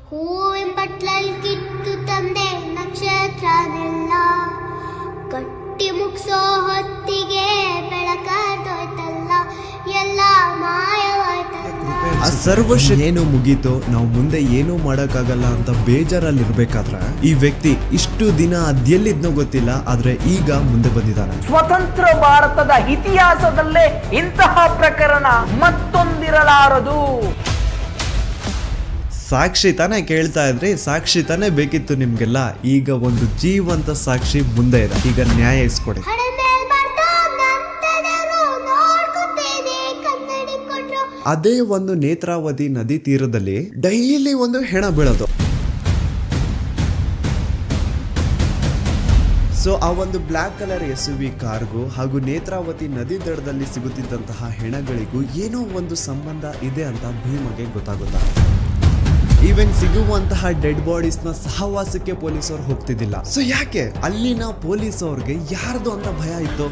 ಹೂವಿನ ಬಟ್ಲಲ್ಲಿ ಕಿತ್ತು ತಂದೆ ನಕ್ಷತ್ರನೆಲ್ಲ ಕಟ್ಟಿ ಮುಗಿಸೋ ಹೊತ್ತಿಗೆ ಬೆಳಕಾದೋಯ್ತಲ್ಲ ಎಲ್ಲ ಮಾಯವಾಯ್ತಲ್ಲ. ಆ ಸರ್ವಶಕ್ತಿ ಏನು ಮುಗೀತೋ ನಾವು ಮುಂದೆ ಏನೂ ಮಾಡೋಕ್ಕಾಗಲ್ಲ ಅಂತ ಬೇಜಾರಲ್ಲಿರ್ಬೇಕಾದ್ರೆ ಈ ವ್ಯಕ್ತಿ ಇಷ್ಟು ದಿನ ಅದೆಲ್ಲಿದ್ನೋ ಗೊತ್ತಿಲ್ಲ, ಆದ್ರೆ ಈಗ ಮುಂದೆ ಬಂದಿದ್ದಾನೆ. ಸ್ವತಂತ್ರ ಭಾರತದ ಇತಿಹಾಸದಲ್ಲೇ ಇಂತಹ ಪ್ರಕರಣ ಮತ್ತೊಂದಿರಲಾರದು. ಸಾಕ್ಷಿ ತಾನೇ ಕೇಳ್ತಾ ಇದ್ರಿ, ಸಾಕ್ಷಿ ತಾನೇ ಬೇಕಿತ್ತು ನಿಮ್ಗೆಲ್ಲ. ಈಗ ಒಂದು ಜೀವಂತ ಸಾಕ್ಷಿ ಮುಂದೆ ಇದೆ, ಈಗ ನ್ಯಾಯ ಇಸ್ಕೊಡಿ. ಅದೇ ಒಂದು ನೇತ್ರಾವತಿ ನದಿ ತೀರದಲ್ಲಿ ಡೈಲಿ ಒಂದು ಹೆಣ ಬೀಳೋದು. ಸೊ ಆ ಒಂದು ಬ್ಲಾಕ್ ಕಲರ್ SUV ಕಾರ್ಗೂ ಹಾಗೂ ನೇತ್ರಾವತಿ ನದಿ ದಡದಲ್ಲಿ ಸಿಗುತ್ತಿದ್ದಂತಹ ಹೆಣಗಳಿಗೂ ಏನೋ ಒಂದು ಸಂಬಂಧ ಇದೆ ಅಂತ ಭೀಮಗೆ ಗೊತ್ತಾಗುತ್ತಾ. ಈವನ್ ಸಿಗುವಂತಹ ಡೆಡ್ ಬಾಡೀಸ್ ನ ಸಹವಾಸಕ್ಕೆ ಪೊಲೀಸರು ಹೋಗ್ತಿದ್ದಿಲ್ಲ. ಸೊ ಯಾಕೆ ಅಲ್ಲಿನ ಪೊಲೀಸ್ ಅವ್ರಿಗೆ ಯಾರ್ದು ಅಂತ ಭಯ ಇತ್ತು?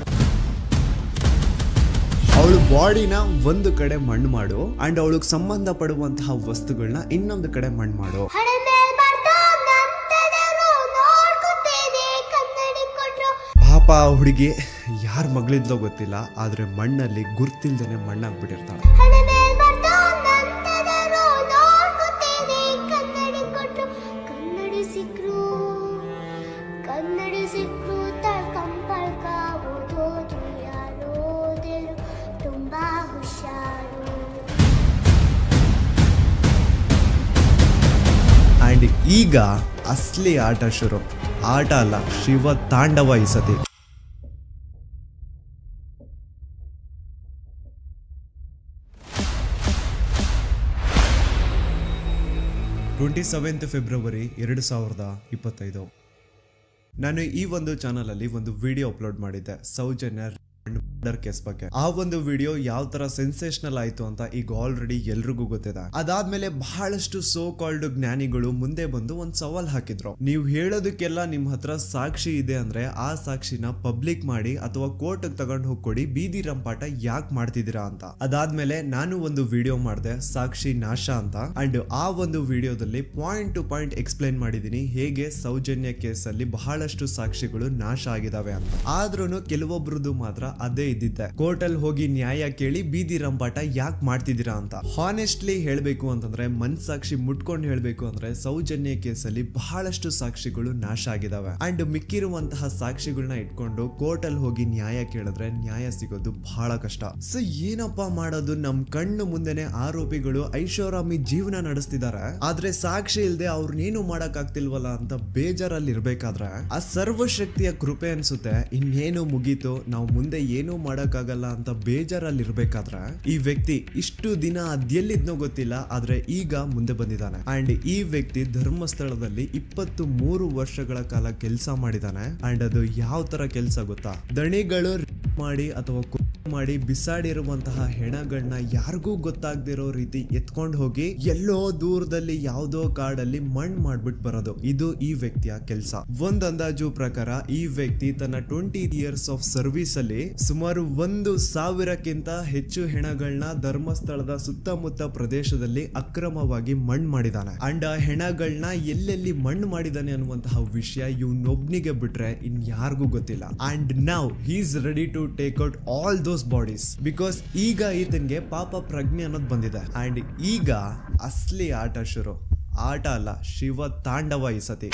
ಅವಳು ಬಾಡಿನ ಒಂದು ಕಡೆ ಮಣ್ಣು ಮಾಡು ಅಂಡ್ ಅವಳಿಗೆ ಸಂಬಂಧ ಪಡುವಂತಹ ವಸ್ತುಗಳನ್ನ ಇನ್ನೊಂದು ಕಡೆ ಮಣ್ಣು ಮಾಡು. ಪಾಪ ಹುಡುಗಿ ಯಾರ ಮಗಳಿದ್ಲೋ ಗೊತ್ತಿಲ್ಲ, ಆದ್ರೆ ಮಣ್ಣಲ್ಲಿ ಗುರ್ತಿಲ್ದೇನೆ ಮಣ್ಣಾಗ್ಬಿಟ್ಟಿರ್ತಾಳೆ. ಅಂಡ್ ಈಗ ಅಸಲಿ ಆಟ ಶುರು. ಆಟ ಅಲ್ಲ, ಶಿವ ತಾಂಡವ ಈ ಸತಿ. 27 ಫೆಬ್ರವರಿ 2025. ನಾನು ಈ ಒಂದು ಚಾನಲ್ ಅಲ್ಲಿ ಒಂದು ವಿಡಿಯೋ ಅಪ್ಲೋಡ್ ಮಾಡಿದ್ದೆ ಸೌಜನ್ಯ ಮರ್ಡರ್ ಕೇಸ್ ಬಗ್ಗೆ. ಆ ಒಂದು ವಿಡಿಯೋ ಯಾವ ತರ ಸೆನ್ಸೇಷನಲ್ ಆಯ್ತು ಅಂತ ಈಗ ಆಲ್ರೆಡಿ ಎಲ್ರಿಗೂ ಗೊತ್ತಿದೆ. ಅದಾದ್ಮೇಲೆ ಬಹಳಷ್ಟು ಸೋ ಕಾಲ್ಡ್ ಜ್ಞಾನಿಗಳು ಮುಂದೆ ಬಂದು ಒಂದ್ ಸವಾಲ್ ಹಾಕಿದ್ರು. ನೀವು ಹೇಳೋದಕ್ಕೆಲ್ಲ ನಿಮ್ ಹತ್ರ ಸಾಕ್ಷಿ ಇದೆ ಅಂದ್ರೆ ಆ ಸಾಕ್ಷಿನ ಪಬ್ಲಿಕ್ ಮಾಡಿ ಅಥವಾ ಕೋರ್ಟ್ ತಗೊಂಡು ಹೋಗ್ಕೊಡಿ, ಬೀದಿ ರಂಪಾಟ ಯಾಕೆ ಮಾಡ್ತಿದ್ದೀರಾ ಅಂತ. ಅದಾದ್ಮೇಲೆ ನಾನು ಒಂದು ವಿಡಿಯೋ ಮಾಡಿದೆ ಸಾಕ್ಷಿ ನಾಶ ಅಂತ. ಅಂಡ್ ಆ ಒಂದು ವಿಡಿಯೋದಲ್ಲಿ ಪಾಯಿಂಟ್ ಟು ಪಾಯಿಂಟ್ ಎಕ್ಸ್ಪ್ಲೈನ್ ಮಾಡಿದೀನಿ ಹೇಗೆ ಸೌಜನ್ಯ ಕೇಸಲ್ಲಿ ಬಹಳಷ್ಟು ಸಾಕ್ಷಿಗಳು ನಾಶ ಆಗಿದಾವೆ ಅಂತ. ಆದ್ರೂ ಕೆಲವೊಬ್ರದ್ದು ಮಾತ್ರ ಅದೇ ಇದ್ದಿದ್ದೆ, ಕೋರ್ಟ್ ಅಲ್ಲಿ ಹೋಗಿ ನ್ಯಾಯ ಕೇಳಿ ಬೀದಿ ರಂಪಾಟ ಯಾಕೆ ಮಾಡ್ತಿದ್ದೀರಾ ಅಂತ. ಹಾನೆಸ್ಟ್ಲಿ ಹೇಳ್ಬೇಕು ಅಂತಂದ್ರೆ, ಮನ್ಸಾಕ್ಷಿ ಮುಟ್ಕೊಂಡು ಹೇಳ್ಬೇಕು ಅಂದ್ರೆ ಸೌಜನ್ಯ ಕೇಸಲ್ಲಿ ಬಹಳಷ್ಟು ಸಾಕ್ಷಿಗಳು ನಾಶ ಆಗಿದಾವೆ. ಅಂಡ್ ಮಿಕ್ಕಿರುವಂತಹ ಸಾಕ್ಷಿಗಳನ್ನ ಇಟ್ಕೊಂಡು ಕೋರ್ಟ್ ಅಲ್ಲಿ ಹೋಗಿ ನ್ಯಾಯ ಕೇಳಿದ್ರೆ ನ್ಯಾಯ ಸಿಗೋದು ಬಹಳ ಕಷ್ಟ. ಸೊ ಏನಪ್ಪಾ ಮಾಡೋದು, ನಮ್ ಕಣ್ಣು ಮುಂದೆನೆ ಆರೋಪಿಗಳು ಐಷಾರಾಮಿ ಜೀವನ ನಡೆಸ್ತಿದ್ದಾರೆ, ಆದ್ರೆ ಸಾಕ್ಷಿ ಇಲ್ದೆ ಅವ್ರನ್ನೇನು ಮಾಡಕ್ ಆಗ್ತಿಲ್ವಲ್ಲ ಅಂತ ಬೇಜಾರಲ್ಲಿ ಇರ್ಬೇಕಾದ್ರೆ ಆ ಸರ್ವಶಕ್ತಿಯ ಕೃಪೆ ಅನ್ಸುತ್ತೆ ಇನ್ನೇನು ಮುಗೀತು, ನಾವು ಮುಂದೆ ಏನೂ ಮಾಡಕ್ಕಾಗಲ್ಲ ಅಂತ ಬೇಜಾರಲ್ಲಿ ಇರ್ಬೇಕಾದ್ರೆ ಈ ವ್ಯಕ್ತಿ ಇಷ್ಟು ದಿನ ಅದೆಲ್ಲಿದ್ನೋ ಗೊತ್ತಿಲ್ಲ, ಆದ್ರೆ ಈಗ ಮುಂದೆ ಬಂದಿದ್ದಾನೆ. ಅಂಡ್ ಈ ವ್ಯಕ್ತಿ ಧರ್ಮಸ್ಥಳದಲ್ಲಿ 23 ವರ್ಷಗಳ ಕಾಲ ಕೆಲಸ ಮಾಡಿದಾನೆ. ಅಂಡ್ ಅದು ಯಾವ ತರ ಕೆಲಸ ಗೊತ್ತಾ, ದಣಿಗಳು ಮಾಡಿ ಅಥವಾ ಮಾಡಿ ಬಿಸಾಡಿರುವಂತಹ ಹೆಣಗಳನ್ನ ಯಾರಿಗೂ ಗೊತ್ತಾಗದಿರೋ ರೀತಿ ಎತ್ಕೊಂಡು ಹೋಗಿ ಎಲ್ಲೋ ದೂರದಲ್ಲಿ ಯಾವ್ದೋ ಕಾಡಲ್ಲಿ ಮಣ್ಣು ಮಾಡ್ಬಿಟ್ಟು ಬರೋದು, ಇದು ಈ ವ್ಯಕ್ತಿಯ ಕೆಲಸ. ಒಂದ್ ಅಂದಾಜು ಪ್ರಕಾರ ಈ ವ್ಯಕ್ತಿ ತನ್ನ 20 ಇಯರ್ಸ್ ಆಫ್ ಸರ್ವಿಸ್ ಅಲ್ಲಿ ಸುಮಾರು 1,000ಕ್ಕಿಂತ ಹೆಚ್ಚು ಹೆಣಗಳನ್ನ ಧರ್ಮಸ್ಥಳದ ಸುತ್ತಮುತ್ತ ಪ್ರದೇಶದಲ್ಲಿ ಅಕ್ರಮವಾಗಿ ಮಣ್ಣು ಮಾಡಿದಾನೆ. ಅಂಡ್ ಆ ಹೆಣಗಳನ್ನ ಎಲ್ಲೆಲ್ಲಿ ಮಣ್ಣು ಮಾಡಿದಾನೆ ಅನ್ನುವಂತಹ ವಿಷಯ ಇವನೊಬ್ನಿಗೆ ಬಿಟ್ರೆ ಇನ್ ಯಾರಿಗೂ ಗೊತ್ತಿಲ್ಲ. And now he is ready to take out all those bodies because ಈಗ ಈತನ್ಗೆ ಪಾಪ ಪ್ರಜ್ಞೆ ಅನ್ನೋದು ಬಂದಿದೆ. ಅಂಡ್ ಈಗ ಅಸಲಿ ಆಟ ಶುರು. ಆಟ ಅಲ್ಲ, ಶಿವ ತಾಂಡವ ಈ ಸತಿ.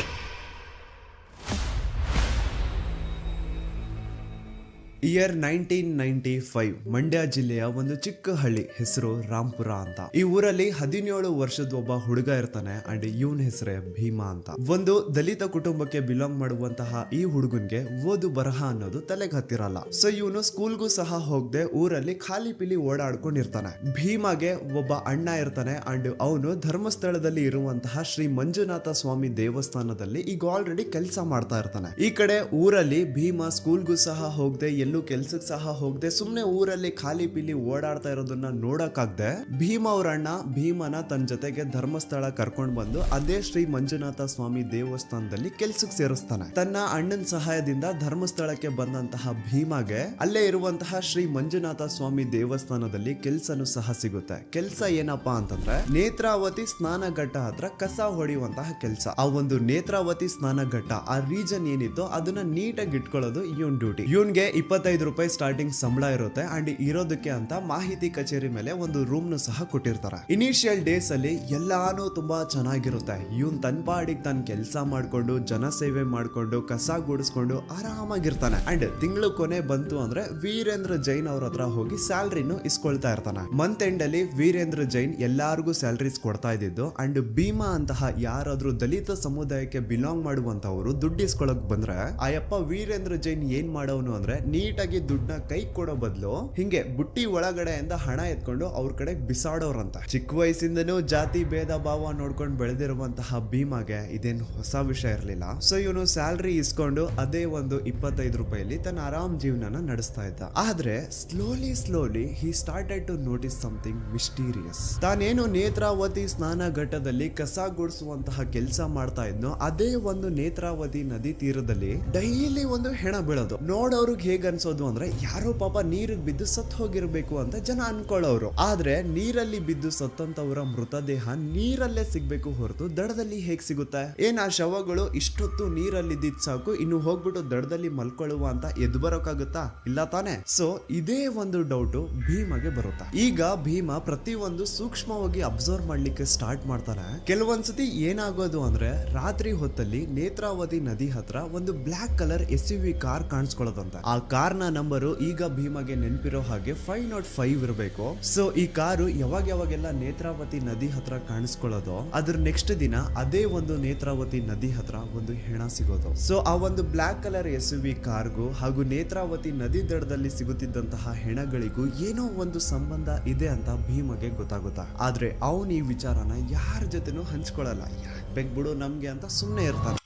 ಇಯರ್ 1995 ಮಂಡ್ಯ ಜಿಲ್ಲೆಯ ಒಂದು ಚಿಕ್ಕ ಹಳ್ಳಿ, ಹೆಸರು ರಾಂಪುರ ಅಂತ. ಈ ಊರಲ್ಲಿ 17 ವರ್ಷದ ಒಬ್ಬ ಹುಡುಗ ಇರ್ತಾನೆ. ಅಂಡ್ ಇವನ್ ಹೆಸರೇ ಭೀಮಾ ಅಂತ. ಒಂದು ದಲಿತ ಕುಟುಂಬಕ್ಕೆ ಬಿಲಾಂಗ್ ಮಾಡುವಂತಹ ಈ ಹುಡುಗನ್ಗೆ ಓದು ಬರಹ ಅನ್ನೋದು ತಲೆಗೆ ಹತ್ತಿರಲ್ಲ. ಸೊ ಇವನು ಸ್ಕೂಲ್ಗೂ ಸಹ ಹೋಗದೆ ಊರಲ್ಲಿ ಖಾಲಿ ಪಿಲಿ ಓಡಾಡ್ಕೊಂಡಿರ್ತಾನೆ. ಭೀಮಾಗೆ ಒಬ್ಬ ಅಣ್ಣ ಇರ್ತಾನೆ. ಅಂಡ್ ಅವನು ಧರ್ಮಸ್ಥಳದಲ್ಲಿ ಇರುವಂತಹ ಶ್ರೀ ಮಂಜುನಾಥ ಸ್ವಾಮಿ ದೇವಸ್ಥಾನದಲ್ಲಿ ಈಗ ಆಲ್ರೆಡಿ ಕೆಲಸ ಮಾಡ್ತಾ ಇರ್ತಾನೆ. ಈ ಕಡೆ ಊರಲ್ಲಿ ಭೀಮಾ ಸ್ಕೂಲ್ಗೂ ಸಹ ಹೋಗದೆ ಎಲ್ಲೂ ಕೆಲ್ಸಕ್ಕೆ ಸಹ ಹೋಗದೆ ಸುಮ್ನೆ ಊರಲ್ಲಿ ಖಾಲಿ ಪಿಲಿ ಓಡಾಡ್ತಾ ಇರೋದನ್ನ ನೋಡಕ್ಕಾಗ್ದೆ ಭೀಮ ಅವ್ರ ಅಣ್ಣ ಭೀಮನ ತನ್ನ ಜೊತೆಗೆ ಧರ್ಮಸ್ಥಳ ಕರ್ಕೊಂಡ್ ಬಂದು ಅದೇ ಶ್ರೀ ಮಂಜುನಾಥ ಸ್ವಾಮಿ ದೇವಸ್ಥಾನದಲ್ಲಿ ಕೆಲ್ಸಕ್ಕೆ ಸೇರಿಸ್ತಾನೆ. ತನ್ನ ಅಣ್ಣನ ಸಹಾಯದಿಂದ ಧರ್ಮಸ್ಥಳಕ್ಕೆ ಬಂದಂತಹ ಭೀಮಗೆ ಅಲ್ಲೇ ಇರುವಂತಹ ಶ್ರೀ ಮಂಜುನಾಥ ಸ್ವಾಮಿ ದೇವಸ್ಥಾನದಲ್ಲಿ ಕೆಲ್ಸನೂ ಸಹ ಸಿಗುತ್ತೆ. ಕೆಲ್ಸ ಏನಪ್ಪಾ ಅಂತಂದ್ರೆ ನೇತ್ರಾವತಿ ಸ್ನಾನಘಟ್ಟ ಹತ್ರ ಕಸ ಹೊಡೆಯುವಂತಹ ಕೆಲ್ಸ. ಆ ಒಂದು ನೇತ್ರಾವತಿ ಸ್ನಾನಘಟ್ಟ ಆ ರೀಜನ್ ಏನಿತ್ತು ಅದನ್ನ ನೀಟಾಗಿ ಇಟ್ಕೊಳ್ಳೋದು ಇವನ್ ಡ್ಯೂಟಿ. ಇವನ್ಗೆ 25 ರೂಪಾಯಿ ಸ್ಟಾರ್ಟಿಂಗ್ ಸಂಬಳ ಇರುತ್ತೆ ಅಂಡ್ ಇರೋದಕ್ಕೆ ಅಂತ ಮಾಹಿತಿ ಕಚೇರಿ ಮೇಲೆ ಒಂದು ರೂಮ್ ನು ಸಹ ಕೊಟ್ಟಿರ್ತಾರೆ. ಇನಿಷಿಯಲ್ ಡೇಸ್ ಅಲ್ಲಿ ಎಲ್ಲಾನು ತುಂಬಾ ಚೆನ್ನಾಗಿರುತ್ತೆ. ಇವನ್ ತನ್ ಪಾಡಿಗೆ ತಾನು ಕೆಲಸ ಮಾಡ್ಕೊಂಡು ಜನ ಸೇವೆ ಮಾಡ್ಕೊಂಡು ಕಸ ಗುಡಿಸ್ಕೊಂಡು ಆರಾಮಾಗಿರ್ತಾನೆ. ಅಂಡ್ ತಿಂಗಳು ಕೊನೆ ಬಂತು ಅಂದ್ರೆ ವೀರೇಂದ್ರ ಜೈನ್ ಅವ್ರ ಹತ್ರ ಹೋಗಿ ಸ್ಯಾಲ್ರಿನು ಇಸ್ಕೊಳ್ತಾ ಇರ್ತಾನೆ. ಮಂತ್ ಎಂಡ್ ಅಲ್ಲಿ ವೀರೇಂದ್ರ ಜೈನ್ ಎಲ್ಲಾರ್ಗು ಸ್ಯಾಲರೀಸ್ ಕೊಡ್ತಾ ಇದ್ದಿದ್ದು. ಅಂಡ್ ಭೀಮಾ ಅಂತಹ ಯಾರಾದ್ರೂ ದಲಿತ ಸಮುದಾಯಕ್ಕೆ ಬಿಲಾಂಗ್ ಮಾಡುವಂತವರು ದುಡ್ಡು ಇಸ್ಕೊಳಕ್ ಬಂದ್ರೆ ಆಯಪ್ಪ ವೀರೇಂದ್ರ ಜೈನ್ ಏನ್ ಮಾಡೋನು ಅಂದ್ರೆ ನೀಟಾಗಿ ದುಡ್ಡನ್ನ ಕೈ ಕೊಡೋ ಬದಲು ಹಿಂಗೆ ಬುಟ್ಟಿ ಒಳಗಡೆಯಿಂದ ಹಣ ಎತ್ಕೊಂಡು ಅವ್ರ ಕಡೆ ಬಿಸಾಡೋರಂತ. ಚಿಕ್ಕ ವಯಸ್ಸಿಂದನೂ ಜಾತಿ ಭೇದ ಭಾವ ನೋಡ್ಕೊಂಡು ಬೆಳೆದಿರುವಂತಹ ಭೀಮಾಗೆ ಇದೇನು ಹೊಸ ವಿಷಯ ಇರಲಿಲ್ಲ. ಸೊ ಇವನು ಸ್ಯಾಲ್ರಿ ಇಸ್ಕೊಂಡು ಅದೇ ಒಂದು 25 ರೂಪಾಯಿಲಿ ತನ್ನ ಆರಾಮ್ ಜೀವನನ ನಡೆಸ್ತಾ ಇದ್ದ. ಆದ್ರೆ slowly he started to notice something mysterious. ತಾನೇನು ನೇತ್ರಾವತಿ ಸ್ನಾನ ಘಟ್ಟದಲ್ಲಿ ಕಸ ಗುಡಿಸುವಂತಹ ಕೆಲಸ ಮಾಡ್ತಾ ಇದ್ನೋ ಅದೇ ಒಂದು ನೇತ್ರಾವತಿ ನದಿ ತೀರದಲ್ಲಿ ಡೈಲಿ ಒಂದು ಹೆಣ ಬೀಳೋದು. ನೋಡೋರ್ಗ್ ಹೇಗ್ ಅನ್ಸೋದು ಅಂದ್ರೆ ಯಾರೋ ಪಾಪ ನೀರಿಗೆ ಬಿದ್ದು ಸತ್ ಹೋಗಿರ್ಬೇಕು ಅಂತ ಜನ ಅನ್ಕೊಳ್ಳೋರು. ಆದ್ರೆ ನೀರಲ್ಲಿ ಬಿದ್ದು ಸತ್ತಂತವರ ಮೃತದೇಹ ನೀರಲ್ಲೇ ಸಿಗ್ಬೇಕು ಹೊರತು ದಡದಲ್ಲಿ ಹೇಗ್ ಸಿಗುತ್ತೆ? ಏನ್ ಆ ಶವಗಳು ಇಷ್ಟೊತ್ತು ನೀರಲ್ಲಿ ಇದ್ದಿದ್ ಸಾಕು ಇನ್ನು ಹೋಗ್ಬಿಟ್ಟು ದಡದಲ್ಲಿ ಮಲ್ಕೊಳ್ಳುವ ಅಂತ ಎದ್ದು ಬರೋಕಾಗುತ್ತಾ? ಇಲ್ಲ ತಾನೆ. ಸೊ ಇದೇ ಒಂದು ಡೌಟ್ ಭೀಮಗೆ ಬರುತ್ತಾ. ಈಗ ಭೀಮ ಪ್ರತಿಯೊಂದು ಸೂಕ್ಷ್ಮವಾಗಿ ಅಬ್ಸರ್ವ್ ಮಾಡ್ಲಿಕ್ಕೆ ಸ್ಟಾರ್ಟ್ ಮಾಡ್ತಾನೆ. ಕೆಲವೊಂದ್ಸತಿ ಏನಾಗೋದು ಅಂದ್ರೆ ರಾತ್ರಿ ಹೊತ್ತಲ್ಲಿ ನೇತ್ರಾವತಿ ನದಿ ಹತ್ರ ಒಂದು ಬ್ಲಾಕ್ ಕಲರ್ SUV ಕಾರ್ ಕಾಣಿಸ್ಕೊಳ್ಳೋದಂತೆ. ಆ ಕಾರ್ ನ ನಂಬರು ಈಗ ಭೀಮಗೆ ನೆನಪಿರೋ ಹಾಗೆ 505 ಇರಬೇಕು. ಸೊ ಈ ಕಾರು ಯಾವಾಗೆಲ್ಲ ನೇತ್ರಾವತಿ ನದಿ ಹತ್ರ ಕಾಣಿಸ್ಕೊಳ್ಳೋದು ಅದ್ರ ನೆಕ್ಸ್ಟ್ ದಿನ ಅದೇ ಒಂದು ನೇತ್ರಾವತಿ ನದಿ ಹತ್ರ ಒಂದು ಹೆಣ ಸಿಗೋದು. ಸೊ ಆ ಒಂದು ಬ್ಲಾಕ್ ಕಲರ್ SUV ಕಾರ್ಗೂ ಹಾಗೂ ನೇತ್ರಾವತಿ ನದಿ ದಡದಲ್ಲಿ ಸಿಗುತ್ತಿದ್ದಂತಹ ಹೆಣಗಳಿಗೂ ಏನೋ ಒಂದು ಸಂಬಂಧ ಇದೆ ಅಂತ ಭೀಮಗೆ ಗೊತ್ತಾಗುತ್ತಾ. ಆದ್ರೆ ಅವನು ಈ ವಿಚಾರನ ಯಾರ ಜೊತೆನೂ ಹಂಚ್ಕೊಳ್ಳಲ್ಲ. ಯಾಕೆ ಬೇಕ್ಬಿಡು ನಮ್ಗೆ ಅಂತ ಸುಮ್ಮನೆ ಇರ್ತಾನೆ.